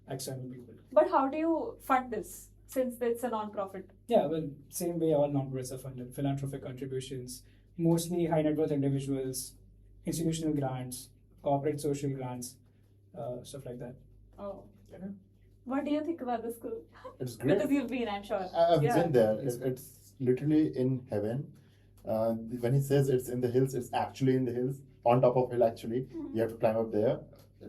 external people. But how do you fund this, since it's a non-profit? Yeah, well, same way all non-profits are funded. Philanthropic contributions, mostly high net worth individuals, institutional grants, corporate social grants, stuff like that. Oh. Yeah. What do you think about the school? It's great. Because you've been, I'm sure. I've been there. It's literally in heaven. When he says it's in the hills, it's actually in the hills, on top of hill actually. You have to climb up there.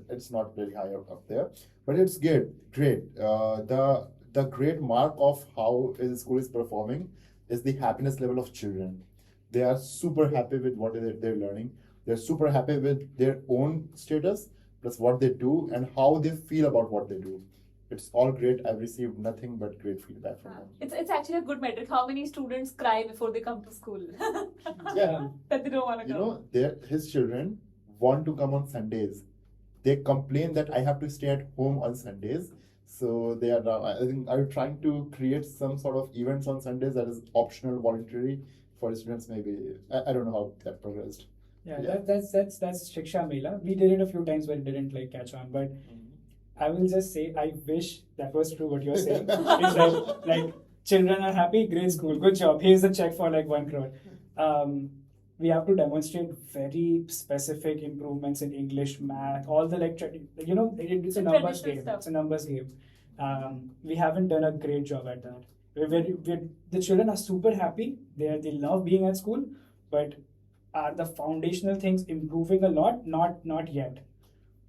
It's not very high up there, but it's good, great. The great mark of how the school is performing is the happiness level of children. They are super happy with what they're learning. They're super happy with their own status, plus what they do and how they feel about what they do. It's all great. I've received nothing but great feedback from them. It's actually a good metric. How many students cry before they come to school? Yeah. That they don't want to come. His children want to come on Sundays. They complain that I have to stay at home on Sundays. So they are now, I think, are trying to create some sort of events on Sundays that is optional, voluntary for students. Maybe I don't know how that progressed. Yeah. That's Shiksha Mela. We did it a few times, but it didn't catch on. But I will just say, I wish that was true what you're saying. It's like children are happy, great school, good job. Here's a check for 1 crore. We have to demonstrate very specific improvements in English, math, all the it's a numbers game. It's a numbers game. We haven't done a great job at that. The children are super happy. They love being at school, but are the foundational things improving a lot? Not yet.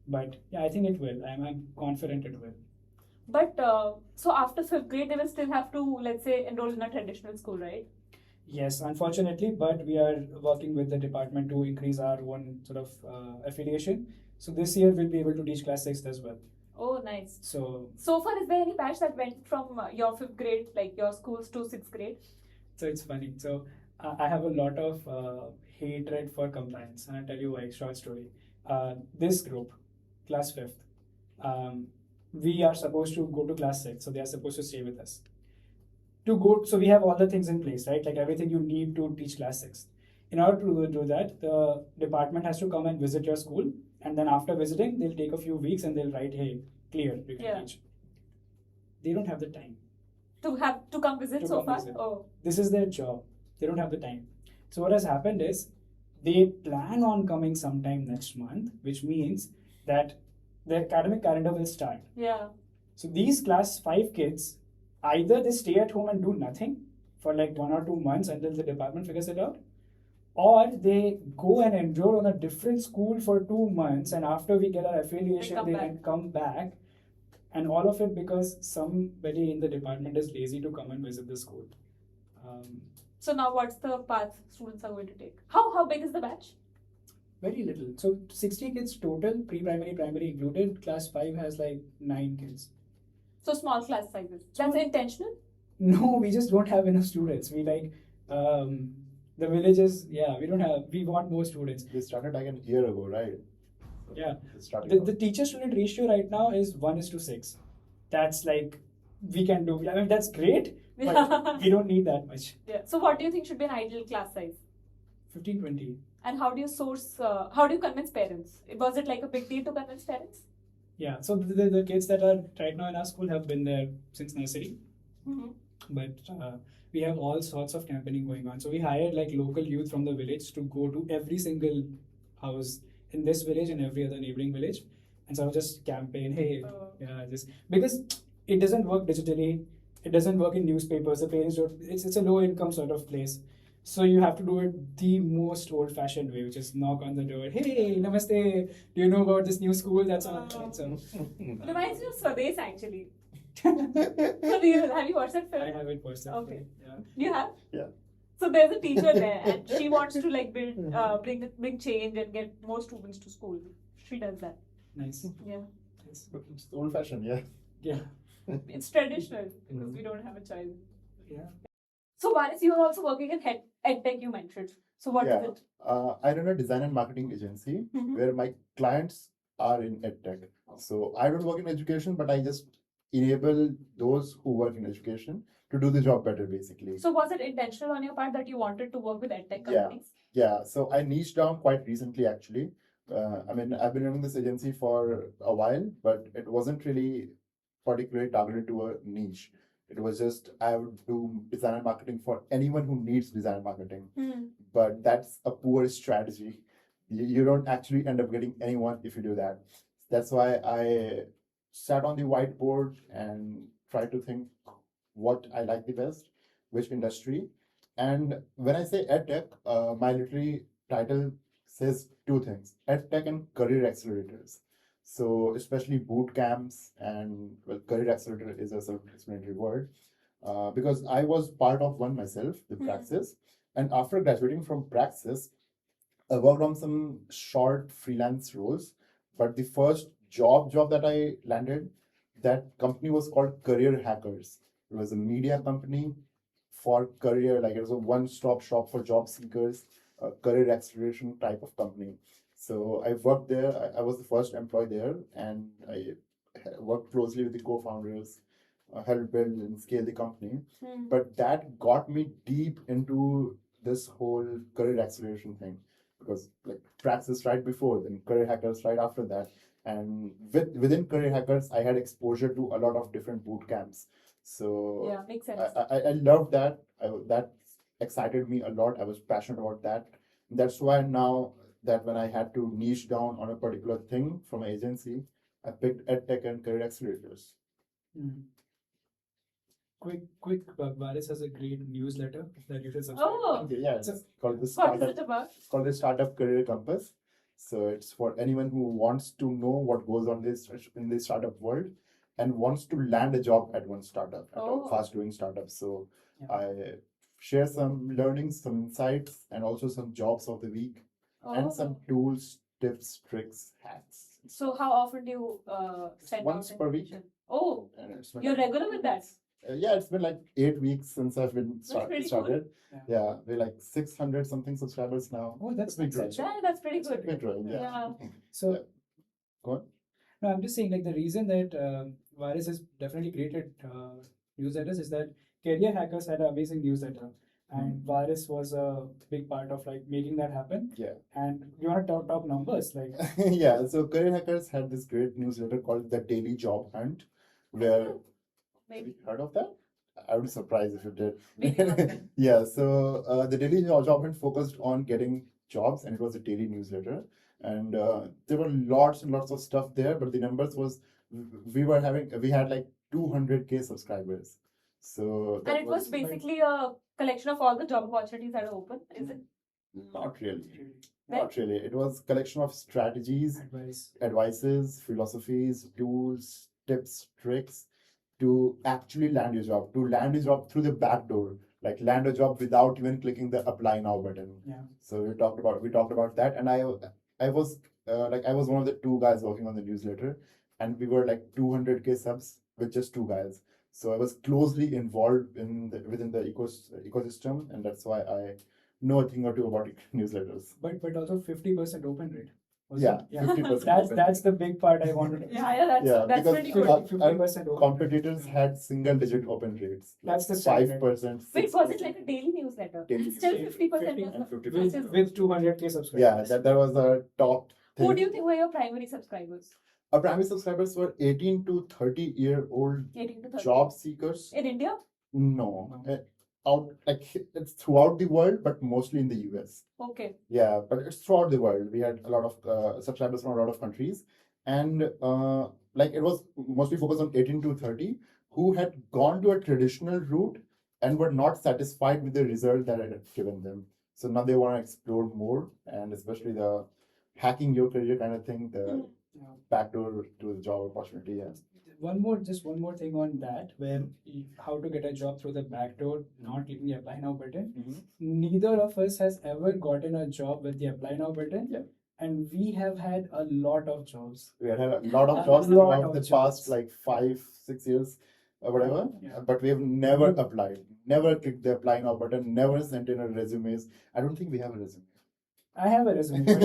But yeah, I think it will. I'm confident it will. But so after fifth grade, they will still have to, let's say, enroll in a traditional school, right? Yes, unfortunately, but we are working with the department to increase our own sort of affiliation. So this year we'll be able to teach class 6 as well. Oh, nice. So far, is there any batch that went from your fifth grade, like your schools, to sixth grade? So it's funny. So I have a lot of hatred for compliance, and I'll tell you why. Short story. This group, class 5th, we are supposed to go to class 6, so they are supposed to stay with us. So we have all the things in place, right? Like everything you need to teach class 6. In order to do that, the department has to come and visit your school, and then after visiting, they'll take a few weeks and they'll write, "Hey, clear, you can teach." They don't have the time To come visit to so come far? visit. Oh. This is their job. They don't have the time. So what has happened is they plan on coming sometime next month, which means that the academic calendar will start. Yeah. So these class 5 kids, either they stay at home and do nothing for like 1 or 2 months until the department figures it out, or they go and enroll on a different school for 2 months, and after we get our affiliation, they then come back. And all of it because somebody in the department is lazy to come and visit the school. So now what's the path students are going to take? How big is the batch? Very little. So 60 kids total, pre-primary, primary included. Class 5 has like 9 kids. So small class sizes. That's intentional? No, we just don't have enough students. We like the villages. Yeah, we want more students. They started like a year ago, right? Yeah. The teacher-student ratio right now is 1:6. That's like we can do. I mean, that's great, but we don't need that much. Yeah. So what do you think should be an ideal class size? 15-20. And how do you how do you convince parents? Was it like a big deal to convince parents? Yeah. So the kids that are right now in our school have been there since nursery. Mm-hmm. But we have all sorts of campaigning going on. So we hired like local youth from the village to go to every single house in this village and every other neighboring village, and so just campaign, hey, just because it doesn't work digitally, it doesn't work in newspapers. The parents don't. It's a low income sort of place, so you have to do it the most old fashioned way, which is knock on the door. Hey, namaste. Do you know about this new school that's on? So reminds me of Swades actually. So have you watched that film? I haven't watched that. Okay. Yeah. You have? Yeah. So there's a teacher there, and she wants to like bring change and get more students to school. She does that. Nice. Yeah. Nice. It's old fashioned, yeah. Yeah. It's traditional because we don't have a child. Yeah. So Waris, you are also working in EdTech, you mentioned. So what is it? I run a design and marketing agency Mhm. where my clients are in EdTech. So I don't work in education, but I just enable those who work in education to do the job better, basically. So was it intentional on your part that you wanted to work with EdTech companies? Yeah, so I niched down quite recently, actually. I mean, I've been running this agency for a while, but it wasn't really particularly targeted to a niche. It was just I would do design and marketing for anyone who needs design and marketing. But that's a poor strategy. You don't actually end up getting anyone if you do that. That's why I sat on the whiteboard and tried to think what I like the best, which industry. And when I say EdTech, my literary title says two things: EdTech and career accelerators. So especially boot camps and career accelerator is a self-explanatory word because I was part of one myself, the Praxis. And after graduating from Praxis, I worked on some short freelance roles. But the first job that I landed, that company was called Career Hackers. It was a media company for career, like it was a one-stop shop for job seekers, a career acceleration type of company. So I worked there. I was the first employee there, and I worked closely with the co-founders, helped build and scale the company. But that got me deep into this whole career acceleration thing because like Praxis right before, then Career Hackers right after that. And within Career Hackers, I had exposure to a lot of different boot camps. So yeah, makes sense. I loved that. That excited me a lot. I was passionate about that. That's why now that when I had to niche down on a particular thing from an agency, I picked EdTech and career accelerators. Quick plug. Waris has a great newsletter that you should subscribe. Oh, Okay, yeah, it's called the what is startup. it about? It's called the Startup Career Compass. So it's for anyone who wants to know what goes on this in the startup world and wants to land a job at one startup, at Oh. a fast-growing startup. So Yeah. I share some learnings, some insights, and also some jobs of the week, and some tools, tips, tricks, hacks. So how often do you send Once out per week. information? Oh, And it's been you're like- regular with that? Yeah, it's been like 8 weeks since I've been pretty started. Yeah. Yeah, we're like 600 something subscribers now. Oh, that's been growing. excellent. Yeah, that's pretty good. Been growing, yeah. Yeah. So, Yeah. Go on. no, I'm just saying, like, the reason that Waris has definitely created newsletters is that Career Hackers had an amazing newsletter, and Waris was a big part of like making that happen. Yeah. And you want to talk numbers, like, Yeah, so Kovid Hackers had this great newsletter called The Daily Job Hunt, where have Maybe. you heard of that? I would be surprised if you Maybe did. not. Yeah, so the Daily Job Hunt focused on getting jobs, and it was a daily newsletter. And there were lots and lots of stuff there, but the numbers was we had like 200K subscribers. So And that it was basically a collection of all the job opportunities that are open, is it? not really. really Not really. It was collection of strategies, advice. advices, philosophies, tools, tips, tricks to actually land your job, to land your job through the back door, like land a job without even clicking the apply now button. Yeah. So we talked about that, and I was I was one of the two guys working on the newsletter, and we were like 200K subs with just two guys. So I was closely involved within the ecosystem, and that's why I know a thing or two about newsletters. But also 50% open rate. Was Yeah, it? Yeah. 50%. That's the big part I wanted to. Yeah, that's because pretty good. 50% open. competitors had single-digit open rates. That's the standard. 5%. Wait, was it like a daily newsletter? Daily Still newsletter. 50% And was 50%. With 200K subscribers. Yeah, that was a top thing. Who do you think were your primary subscribers? Our primary subscribers were 18 to 30-year-old 18 to 30. job seekers. In India? No, it's throughout the world, but mostly in the US. Okay. Yeah, but it's throughout the world. We had a lot of subscribers from a lot of countries, and it was mostly focused on 18 to 30 who had gone to a traditional route and were not satisfied with the result that I had given them. So now they want to explore more, and especially the hacking your career kind of thing, the Yeah. backdoor to the job opportunity. Yeah. One more thing on that, where how to get a job through the back door, not clicking the apply now button. Neither of us has ever gotten a job with the apply now button. Yeah. And we have had a lot of jobs. We had a lot of A jobs lot throughout of the jobs. past like 5-6 years or whatever, Yeah. but we have never applied, never clicked the apply now button, never sent in our resumes. I don't think we have a resume. I have a resume. But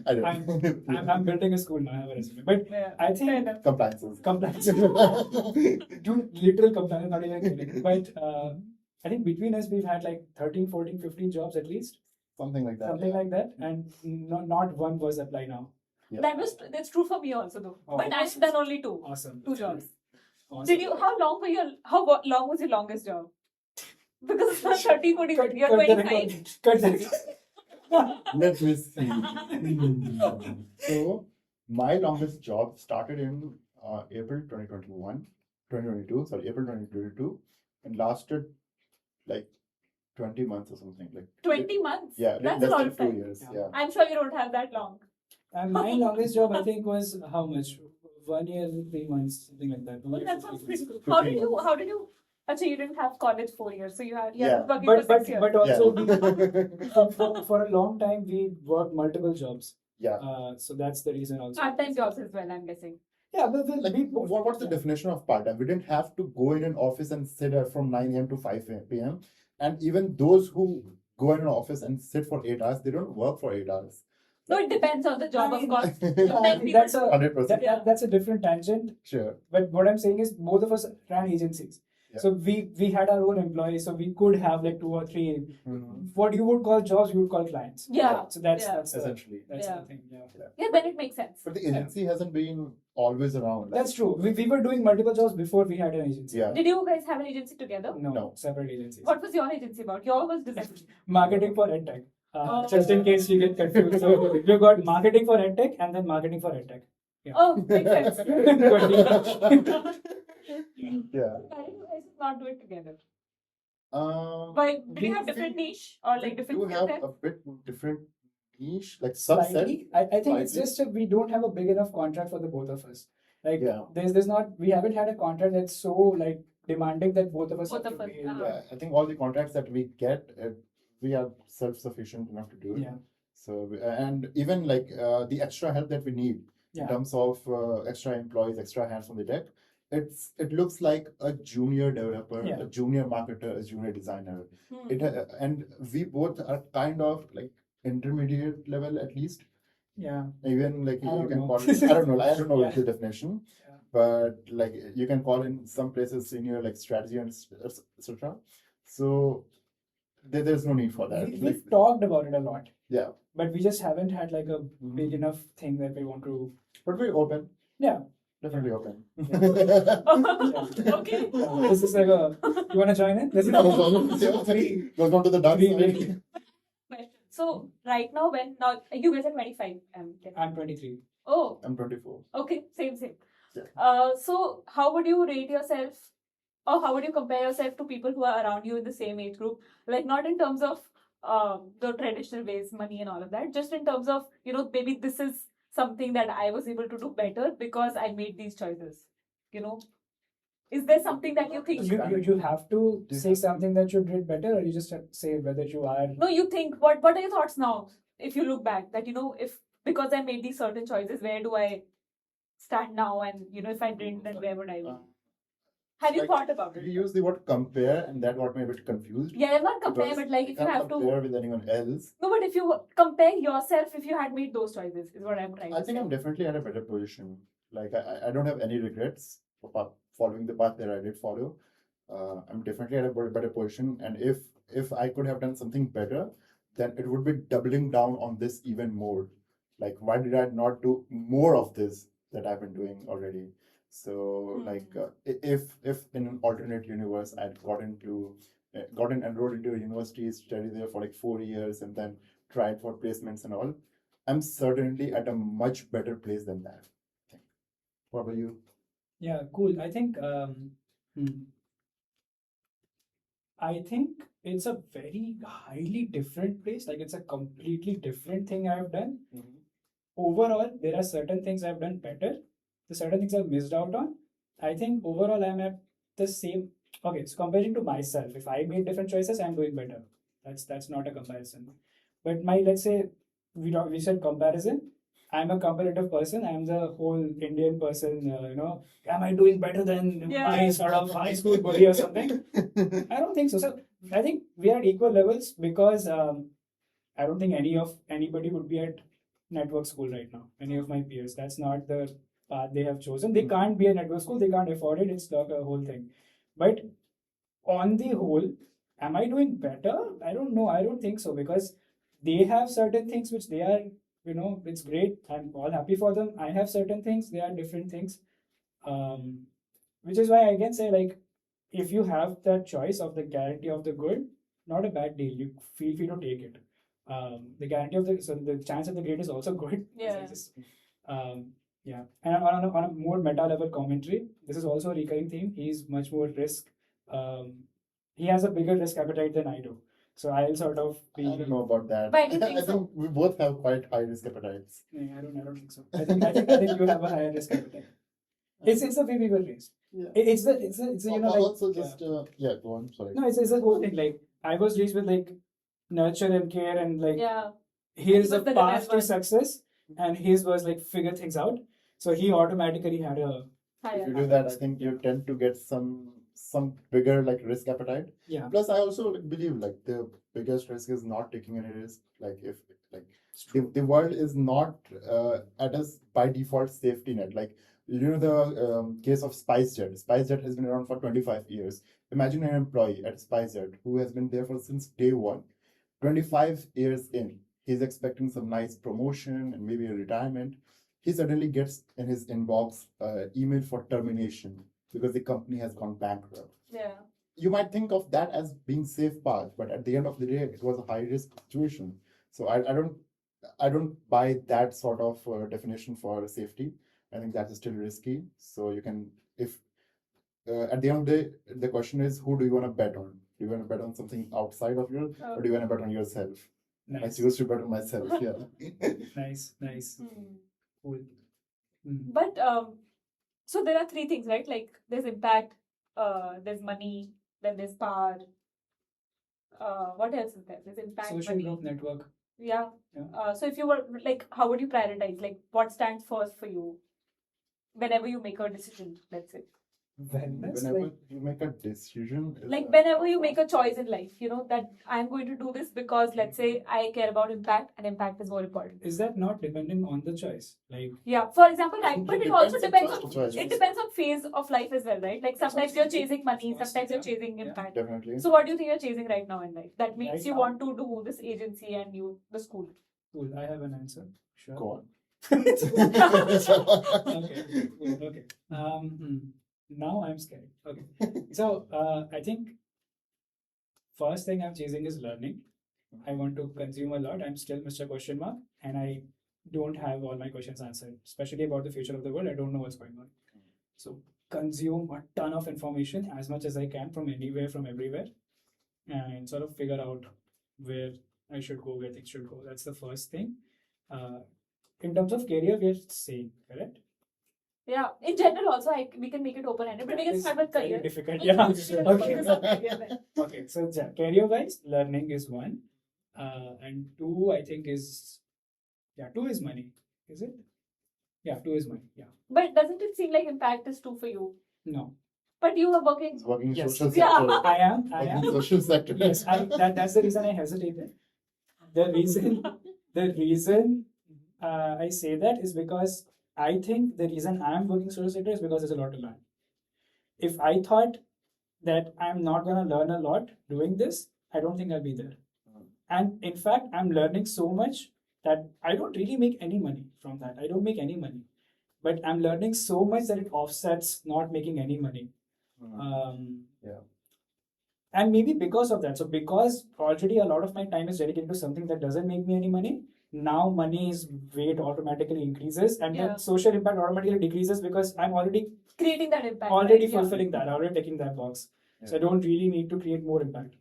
I don't. I'm building a school now. I have a resume. But I think Compliances. compliance. Do literal compliance, not even kidding. But I think between us, we've had like 13, 14, 15 jobs at least. Something like that. Something yeah. like that. And not one was apply now. Yeah. That's true for me also though. Oh. But I've done only two. Awesome. Two jobs. Awesome. How long was your longest job? Because it's not 30, 40, you're Cut the 25. record. Cut the record. Let me see. So, my longest job started in April 2022, and lasted like 20 months or something. Like 20 months? Yeah, That's less a lot than of 2 time. years. Yeah. Yeah. I'm sure you don't have that long. And my longest job, I think, was how much? 1 year and 3 months, something like that. Well, that sounds pretty good. 15 How did you actually you didn't have college 4 years, so you Yeah. were working for 6 years. But also Yeah. for a long time we worked multiple jobs. Yeah. So that's the reason also. Part-time jobs as well, I'm guessing. Yeah, but Like, what's the definition of part-time? We didn't have to go in an office and sit there from 9 a.m. to 5 p.m. And even those who go in an office and sit for 8 hours, they don't work for 8 hours. No, it depends on the job, I of mean, course. I Sometimes mean, people that's a 100%. that's a different tangent. Sure. But what I'm saying is both of us ran agencies. Yeah. So we had our own employees, so we could have like 2 or 3 Mhm. what you would call jobs, you would call clients. Yeah. So that's Yeah. that's Essentially. that's Yeah. the thing. Yeah. Yeah, then it makes sense. But the agency hasn't been always around. That's true. We were doing multiple jobs before we had an agency. Yeah. Did you guys have an agency together? No, No. separate agencies. What was your agency about? Yours was design. Marketing for EdTech. Oh. Just in case you get confused. So you got marketing for EdTech and then marketing for EdTech. Oh, makes sense. Yeah. Why do you guys not do it together? Um, Why do you have we- different niche or we like different do skill have set? a bit different niche, like subset. Slightly. I think it's Slightly. just we don't have a big enough contract for the both of us. Like Yeah. there's not we haven't had a contract that's so like demanding that both of us Both have of to us, be in uh-huh. Yeah, I think all the contracts that we get, we are self-sufficient enough to do it. Yeah. So, and even like the extra help that we need in Yeah. terms of extra employees, extra hands on the deck, it looks like a junior developer, Yeah. a junior marketer, a junior designer. Hmm. And we both are kind of like intermediate level at least. Yeah. Even like I you don't can know. call it, I don't know Yeah. what's the definition, Yeah. but like you can call in some places senior like strategy and etc. So there's no need for that. We've talked about it a lot, Yeah, but we just haven't had like a big enough thing that we want to. but we're open, Yeah. definitely open. Okay. This is like a. You want to join in? This is free. Goes on to the dark Free side. meeting. Question. So right now, when now you guys are 25. I'm 23. Oh, I'm 24. okay, same. Yeah. So how would you rate yourself, or how would you compare yourself to people who are around you in the same age group? Like not in terms of the traditional ways, money and all of that, just in terms of maybe this is something that I was able to do better because I made these choices. Is there something that you think? You have to Do you say have- something that you did better, or you just have to say whether you are. No, you think what are your thoughts now? If you look back, that if because I made these certain choices, where do I stand now? And if I didn't, then where would I be? Have you like, thought about We it? use the word compare, and that got me a bit confused. Yeah, I'm not comparing, because but like I if you can't have to. compare with anyone else. No, but if you compare yourself, if you had made those choices, is what I'm trying I to think say. I'm definitely at a better position. Like I don't have any regrets for following the path that I did follow. I'm definitely at a better position, and if I could have done something better, then it would be doubling down on this even more. Like why did I not do more of this that I've been doing already? So like if in an alternate universe I'd gotten enrolled into a university, studied there for like 4 years, and then tried for placements and all, I'm certainly at a much better place than that. I think. What about you? Yeah, cool. I think I think it's a very highly different place. Like it's a completely different thing I've done. Overall, there are certain things I've done better. The certain things I've missed out on. I think overall I'm at the same. Okay, so comparing to myself, if I made different choices, I'm doing better. That's not a comparison. But let's say we said comparison. I'm a competitive person. I'm the whole Indian person. Am I doing better than Yeah. my sort of high school buddy or something? I don't think so. So I think we are at equal levels because I don't think anybody would be at network school right now. Any of my peers, that's not the path they have chosen. They can't be at network school. They can't afford it. It's like a whole thing. But on the whole, am I doing better? I don't know. I don't think so because they have certain things which they are. It's great. I'm all happy for them. I have certain things. They are different things. Which is why I can say like, if you have that choice of the guarantee of the good, not a bad deal. You feel free to take it. The guarantee of the chance of the great is also good. Yeah. Yeah. And on a more meta level commentary, this is also a recurring theme. He's much more risk. He has a bigger risk appetite than I do. So I'll sort of be. I don't know about that. But I don't think I so. think we both have quite high risk appetites. No, I don't think so. I think you have a higher risk appetite. It's the way we were raised. Yeah. It's the Also just yeah, go on. Sorry. no, it's the whole thing. Like I was raised with like nurture and care and like Yeah. here's the And he was the path best to one. success, and his was like figure things out. So he automatically had a If you do that, I think you tend to get some bigger like risk appetite. yeah. Plus, I also believe like the biggest risk is not taking any risk. Like if like the world is not at us by default safety net. Like the case of SpiceJet. SpiceJet has been around for 25 years. Imagine an employee at SpiceJet who has been there for since day one. 25 years in, he's expecting some nice promotion and maybe a retirement. He suddenly gets in his inbox email for termination because the company has gone bankrupt. Yeah. You might think of that as being safe path, but at the end of the day, it was a high risk situation. So I don't buy that sort of definition for safety. I think that is still risky. So you can, if at the end of the day, the question is, who do you want to bet on? Do you want to bet on something outside of you, or do you want to bet on yourself? I Nice. choose to bet on myself. Yeah. Nice. Cool. But so there are three things, right? Like there's impact, there's money, then there's power. What else is there? There's impact, Social money. group network. Yeah. Yeah. So if you were like, how would you prioritize? Like, what stands first for you whenever you make a decision? Let's say. Wellness. Whenever you make a decision, Like whenever you make a choice in life, that I'm going to do this because let's say I care about impact and impact is more important. Is that not depending on the choice? Like, Yeah, for example, right, but it also depends on on choice. it depends on phase of life as well, right? Like sometimes you're chasing money, sometimes you're chasing Yeah. impact. Definitely. So what do you think you're chasing right now in life? That makes Right you now? want to do this agency and the school. cool. I have an answer. Sure. Go on. Okay. Now I'm scared. Okay. So I think first thing I'm chasing is learning. I want to consume a lot. I'm still Mr. Question Mark, and I don't have all my questions answered, especially about the future of the world. I don't know what's going on. So consume a ton of information as much as I can from anywhere, from everywhere, and sort of figure out where I should go, where things should go. That's the first thing. In terms of career, we're saying, correct? Yeah, in general also we can make it open-ended, but we can It's start with very career. difficult. Yeah, Yeah. we can Okay. focus on career then. Okay. So career-wise, learning is one, and two, I think two is money. Is it? Yeah, two is money. Yeah. But doesn't it seem like impact is two for you? No. But you are working. It's working in Yes. social Yeah. sector. I am. Working in social sector. Yes. That's the reason I hesitated. The reason I say that is because I think the reason I'm working social sector is because there's a lot to learn. If I thought that I'm not going to learn a lot doing this, I don't think I'll be there. And in fact, I'm learning so much that I don't really make any money from that. I don't make any money. But I'm learning so much that it offsets not making any money. Yeah. And maybe because of that. So because already a lot of my time is dedicated to something that doesn't make me any money, now money's weight automatically increases and Yeah. then social impact automatically decreases because I'm already Creating that impact. already right? Yeah. fulfilling that, already taking that box. Yeah. So I don't really need to create more impact.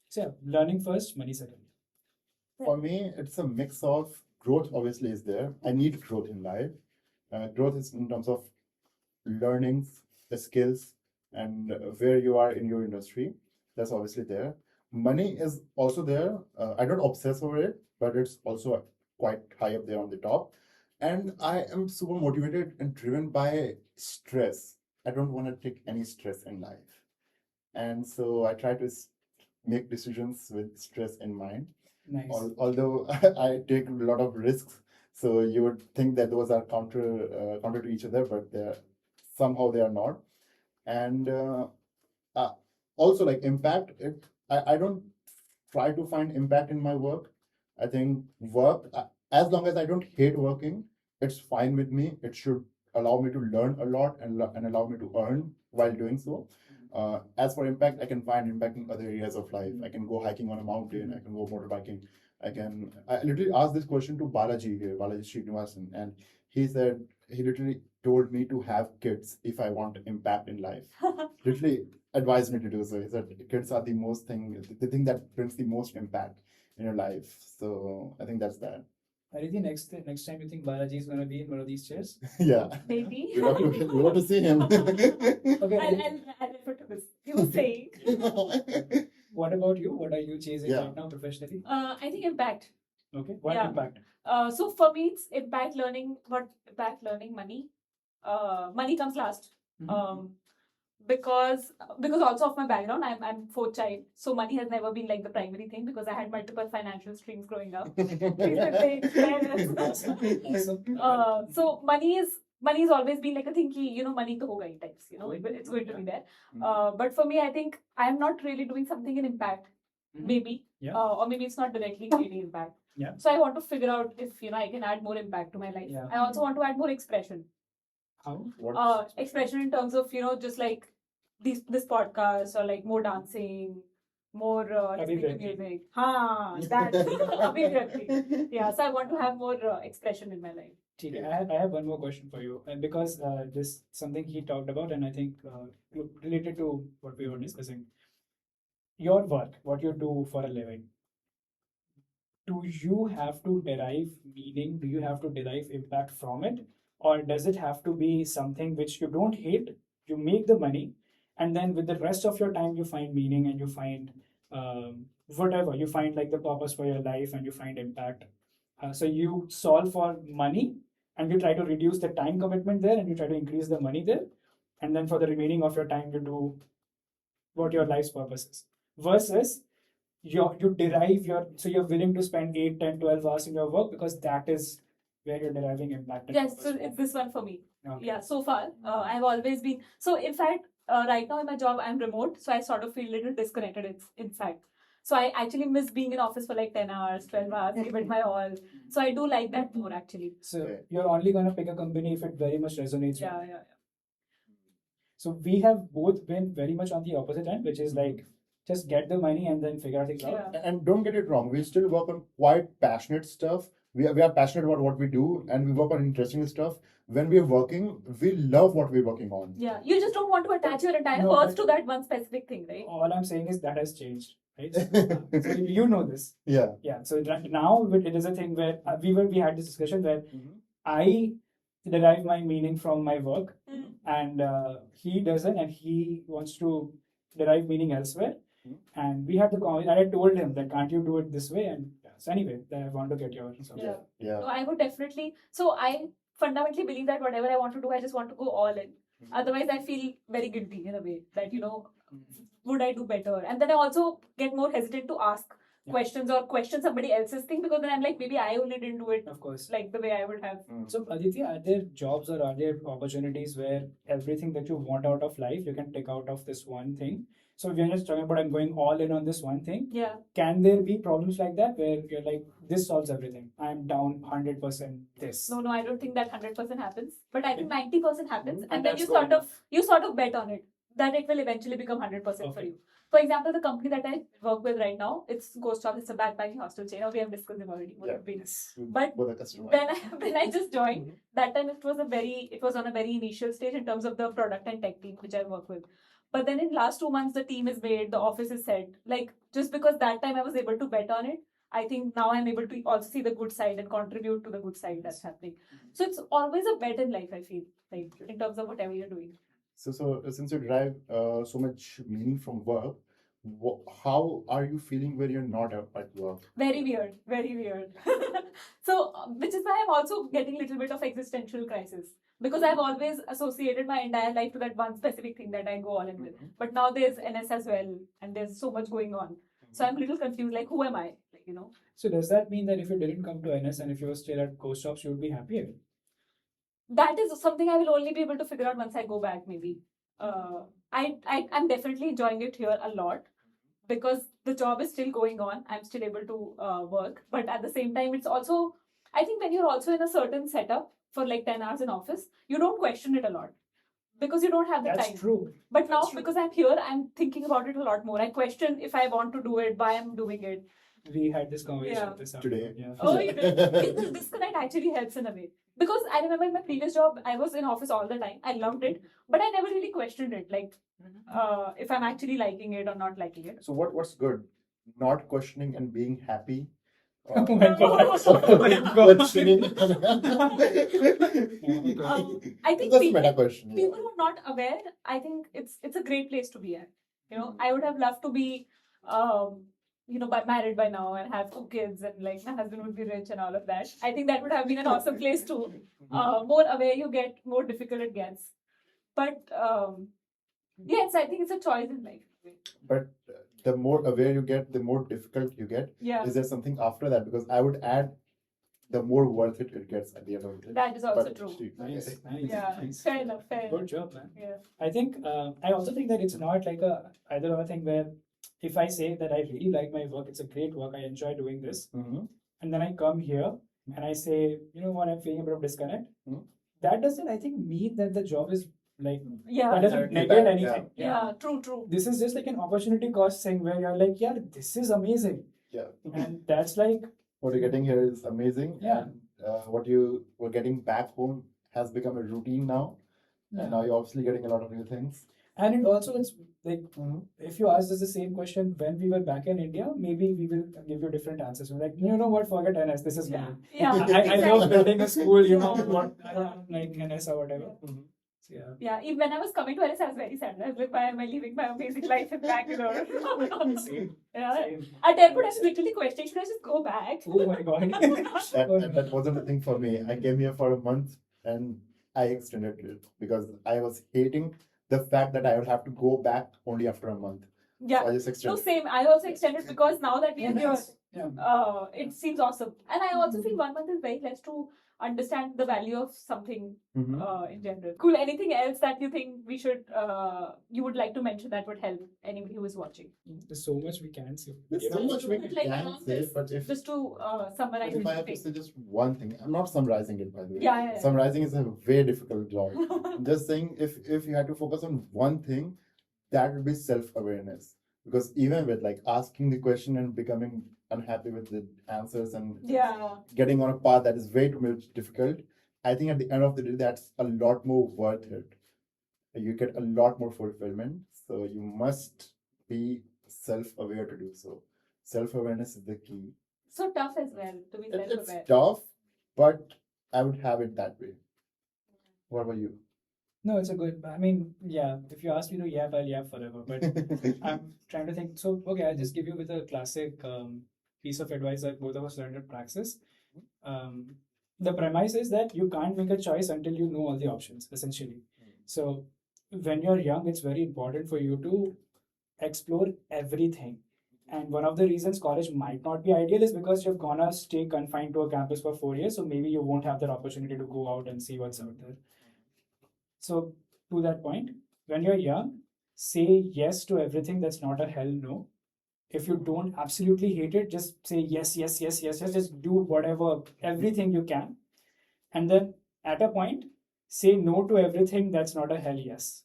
So yeah, learning first, money second. For me, it's a mix of growth, obviously, is there. I need growth in life. Growth is in terms of learnings, the skills, and where you are in your industry. That's obviously there. Money is also there. I don't obsess over it, but it's also quite high up there on the top. And I am super motivated and driven by stress. I don't want to take any stress in life. And so I try to make decisions with stress in mind. Nice. Although I take a lot of risks, so you would think that those are counter to each other, but somehow they are not. And also, like impact, I don't try to find impact in my work. I think work, as long as I don't hate working, it's fine with me. It should allow me to learn a lot and allow me to earn while doing so. As for impact, I can find impact in other areas of life. I can go hiking on a mountain. I can go motorbiking. I literally asked this question to Balaji here, Balaji Srinivasan, and he literally told me to have kids if I want impact in life. Literally advised me to do so. He said kids are the thing that brings the most impact in your life. So I think that's that. Ariti, next time you think Balaji is going to be in one of these chairs? Yeah. Maybe. We want to see him. Okay. I'll refer to this. You were saying. What about you? What are you chasing Yeah. right now professionally? I think impact. Okay. What Yeah. impact? So for me, it's impact learning. What impact learning? Money. Money comes last. Because also of my background, I'm fourth child, so money has never been like the primary thing because I had multiple financial streams growing up. So money has always been like a thing ki, money to hoga in types, it's going to be there. But for me, I think I'm not really doing something in impact, maybe, Yeah. or maybe it's not directly creating impact. Yeah. So I want to figure out if I can add more impact to my life. Yeah. I also want to add more expression. How? Expression in terms of just like this podcast, or like more dancing, more listening to Abhivyakti. music. That Abhivyakti. Yeah, so I want to have more expression in my life. Okay, I have one more question for you, and because this something he talked about, and I think related to what we were discussing. Your work, what you do for a living, do you have to derive meaning? Do you have to derive impact from it? Or does it have to be something which you don't hate? You make the money, and then with the rest of your time, you find meaning and you find whatever, you find like the purpose for your life and you find impact. So you solve for money and you try to reduce the time commitment there and you try to increase the money there. And then for the remaining of your time, you do what your life's purpose is. Versus you derive your, so you're willing to spend 8, 10, 12 hours in your work because that is where you're deriving impact. and Yes, purpose so from. it's this one for me. Okay. Yeah, so far I've always been. So in fact, right now in my job I'm remote, so I sort of feel a little disconnected. In fact, so I actually miss being in office for like 10 hours, 12 hours, give it my all. So I do like that more actually. So you're only gonna pick a company if it very much resonates. Yeah, with you. yeah, So we have both been very much on the opposite end, which is like just get the money and then figure things out. yeah. And don't get it wrong, we still work on quite passionate stuff. We are passionate about what we do and we work on interesting stuff. When we're working, we love what we're working on. Yeah, you just don't want to attach your entire No, worth but- to that one specific thing, right? All I'm saying is that has changed, right? So you know this. Yeah. Yeah. So now it is a thing where we had this discussion where I derive my meaning from my work, Mm. and he doesn't, and he wants to derive meaning elsewhere. And we had the conversation. I had told him that can't you do it this way? And so anyway, I want to get your. So. Yeah. Yeah. So I would definitely. So I fundamentally believe that whatever I want to do, I just want to go all in. Otherwise, I feel very guilty in a way that would I do better? And then I also get more hesitant to ask questions or question somebody else's thing because then I'm like, maybe I only didn't do it Of course. like the way I would have. So Aditya, are there jobs or are there opportunities where everything that you want out of life you can take out of this one thing? So if you're just talking about I'm going all in on this one thing, Yeah. can there be problems like that where you're like, this solves everything? I'm down 100% this. No, I don't think that 100% happens. But I think 90% happens. And And then that's you good sort of bet on it that it will eventually become 100% for Okay. you. For example, the company that I work with right now, it's Ghost Shop, it's a backpacking hostel chain. We have discussed it already. What Yeah. it been. Yes. But With a customer. when I just joined, that time it was on a very initial stage in terms of the product and tech team which I work with. But then in last 2 months, the team is made, the office is set. Like just because that time I was able to bet on it, I think now I'm able to also see the good side and contribute to the good side that's happening. So it's always a bet in life, I feel, like in terms of whatever you're doing. So since you derive so much meaning from work, how are you feeling when you're not at work? Very weird, very weird. So, which is why I'm also getting a little bit of existential crisis because I've always associated my entire life to that one specific thing that I go all in with. But now there's NS as well, and there's so much going on. So I'm a little confused. Like, who am I? Like, So does that mean that if you didn't come to NS and if you were still at Ghost Shops, you would be happier? That is something I will only be able to figure out once I go back. Maybe. I'm definitely enjoying it here a lot because the job is still going on. I'm still able to work, but at the same time, it's also. I think when you're also in a certain setup for like 10 hours in office, you don't question it a lot because you don't have the That's time. true. But now That's true. because I'm here, I'm thinking about it a lot more. I question if I want to do it, why I'm doing it. We had this conversation Yeah. this Today. afternoon. Yeah. Oh, you did. This disconnect actually helps in a way. Because I remember in my previous job, I was in office all the time. I loved it, but I never really questioned it, like if I'm actually liking it or not liking it. So what's good? Not questioning and being happy. Oh my God. Oh my God. Questioning. I think That's a people, meta question. Yeah. people who are not aware, I think it's a great place to be at. I would have loved to be, married by now and have 2 kids and like my husband would be rich and all of that. I think that would have been an awesome place to. More aware you get, more difficult it gets. But yes, I think it's a choice in life. But the more aware you get, the more difficult you get. Yeah, Is there something after that? Because I would add the more worth it gets at the end of the day. that is also But- true. Nice. Yeah, Nice. fair enough. Good job, man. Yeah. I think I also think that it's not like either of a thing where if I say that I really like my work, it's a great work, I enjoy doing this, Mhm. and then I come here and I say, you know what, I'm feeling a bit of disconnect. That doesn't, I think, mean that the job is like that Yeah, doesn't Certainly negate bad, anything. yeah, true. This is just like an opportunity cost thing where you're like, yeah, this is amazing, Yeah. and that's like What you're getting here is amazing. Yeah. And what you were getting back home has become a routine now, and now you're obviously getting a lot of new things. And it also it's like if you asked us the same question when we were back in India, maybe we will give you different answers. We're like, you know what, forget NS, this is fine. Yeah. I love building a school, you know what, I don't like NS or whatever. So, yeah. Yeah, even when I was coming to NS, I was very sad. I was like, why am I leaving my amazing life in Bangalore? Same. Yeah. Same. At airport, I was literally questioning, should I just go back? Oh my god. That wasn't the thing for me. I came here for a month and I extended it because I was hating the fact that I would have to go back only after a month. Yeah. So I just No, extended. same. I also extended because now that we are here, Yeah. it seems awesome. And I also feel 1 month is very less to understand the value of something Mhm. in general. Cool. Anything else that you think we should, you would like to mention that would help anybody who is watching? There's so much we can say. There's You so know? much we Like, can around say, this, but Just to summarize if I have to everything. say just one thing, I'm not summarizing it, by the way. Yeah. Summarizing is a very difficult job. I'm just saying, if you had to focus on one thing, that would be self-awareness. Because even with like asking the question and becoming unhappy with the answers and Yeah. getting on a path that is way too much difficult, I think at the end of the day, that's a lot more worth it. You get a lot more fulfillment. So you must be self-aware to do so. Self-awareness is the key. So tough as well to be It's self-aware. tough, but I would have it that way. What about you? No, it's a good. I mean, yeah. If you ask me to yap, I'll yap forever. But I'm trying to think. So, okay, I'll just give you with a classic piece of advice that both of us learned at Praxis. The premise is that you can't make a choice until you know all the options, essentially. So, when you're young, it's very important for you to explore everything. And one of the reasons college might not be ideal is because you're gonna stay confined to a campus for 4 years. So maybe you won't have that opportunity to go out and see what's out there. So, to that point, when you're young, say yes to everything that's not a hell no. If you don't absolutely hate it, just say yes, yes, yes, yes, yes, just do whatever, everything you can. And then at a point, say no to everything that's not a hell yes.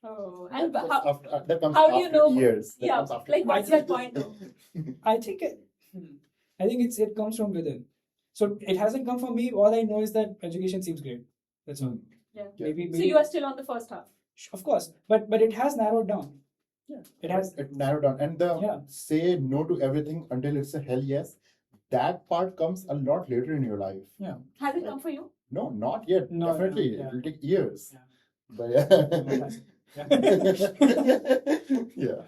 Oh, That and comes how, after, that comes how do you after know- years. That yeah, comes after like what's years. your point? I think it comes from within. So it hasn't come from me. All I know is that education seems great. That's all. Yeah. Maybe So you are still on the first half. of course, but it has narrowed down. Yeah. It has. It narrowed down. And the Yeah. say no to everything until it's a hell yes, that part comes a lot later in your life. Yeah. Has it come for you? No, not yet. No, Definitely. yeah. It will take years. Yeah. But Yeah. yeah.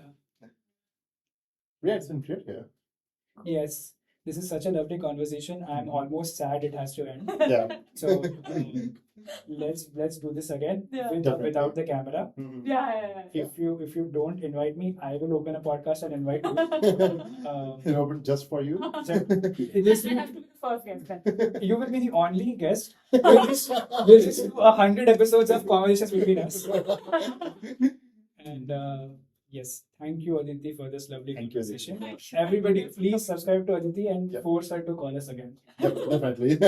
Yeah, it's been great here. Yes. This is such a lovely conversation. I'm almost sad it has to end. Yeah. So let's do this again Yeah. without the camera. Mhm. Yeah. If you don't invite me, I will open a podcast and invite you. It's open just for you. This I have to be the first guest then. you will be the only guest. We'll just do 100 episodes of conversations between us. And yes, thank you, Aditi, for this lovely Thank you, Aditi. conversation. Everybody, please subscribe to Aditi and Yep. force her to call us again. Definitely.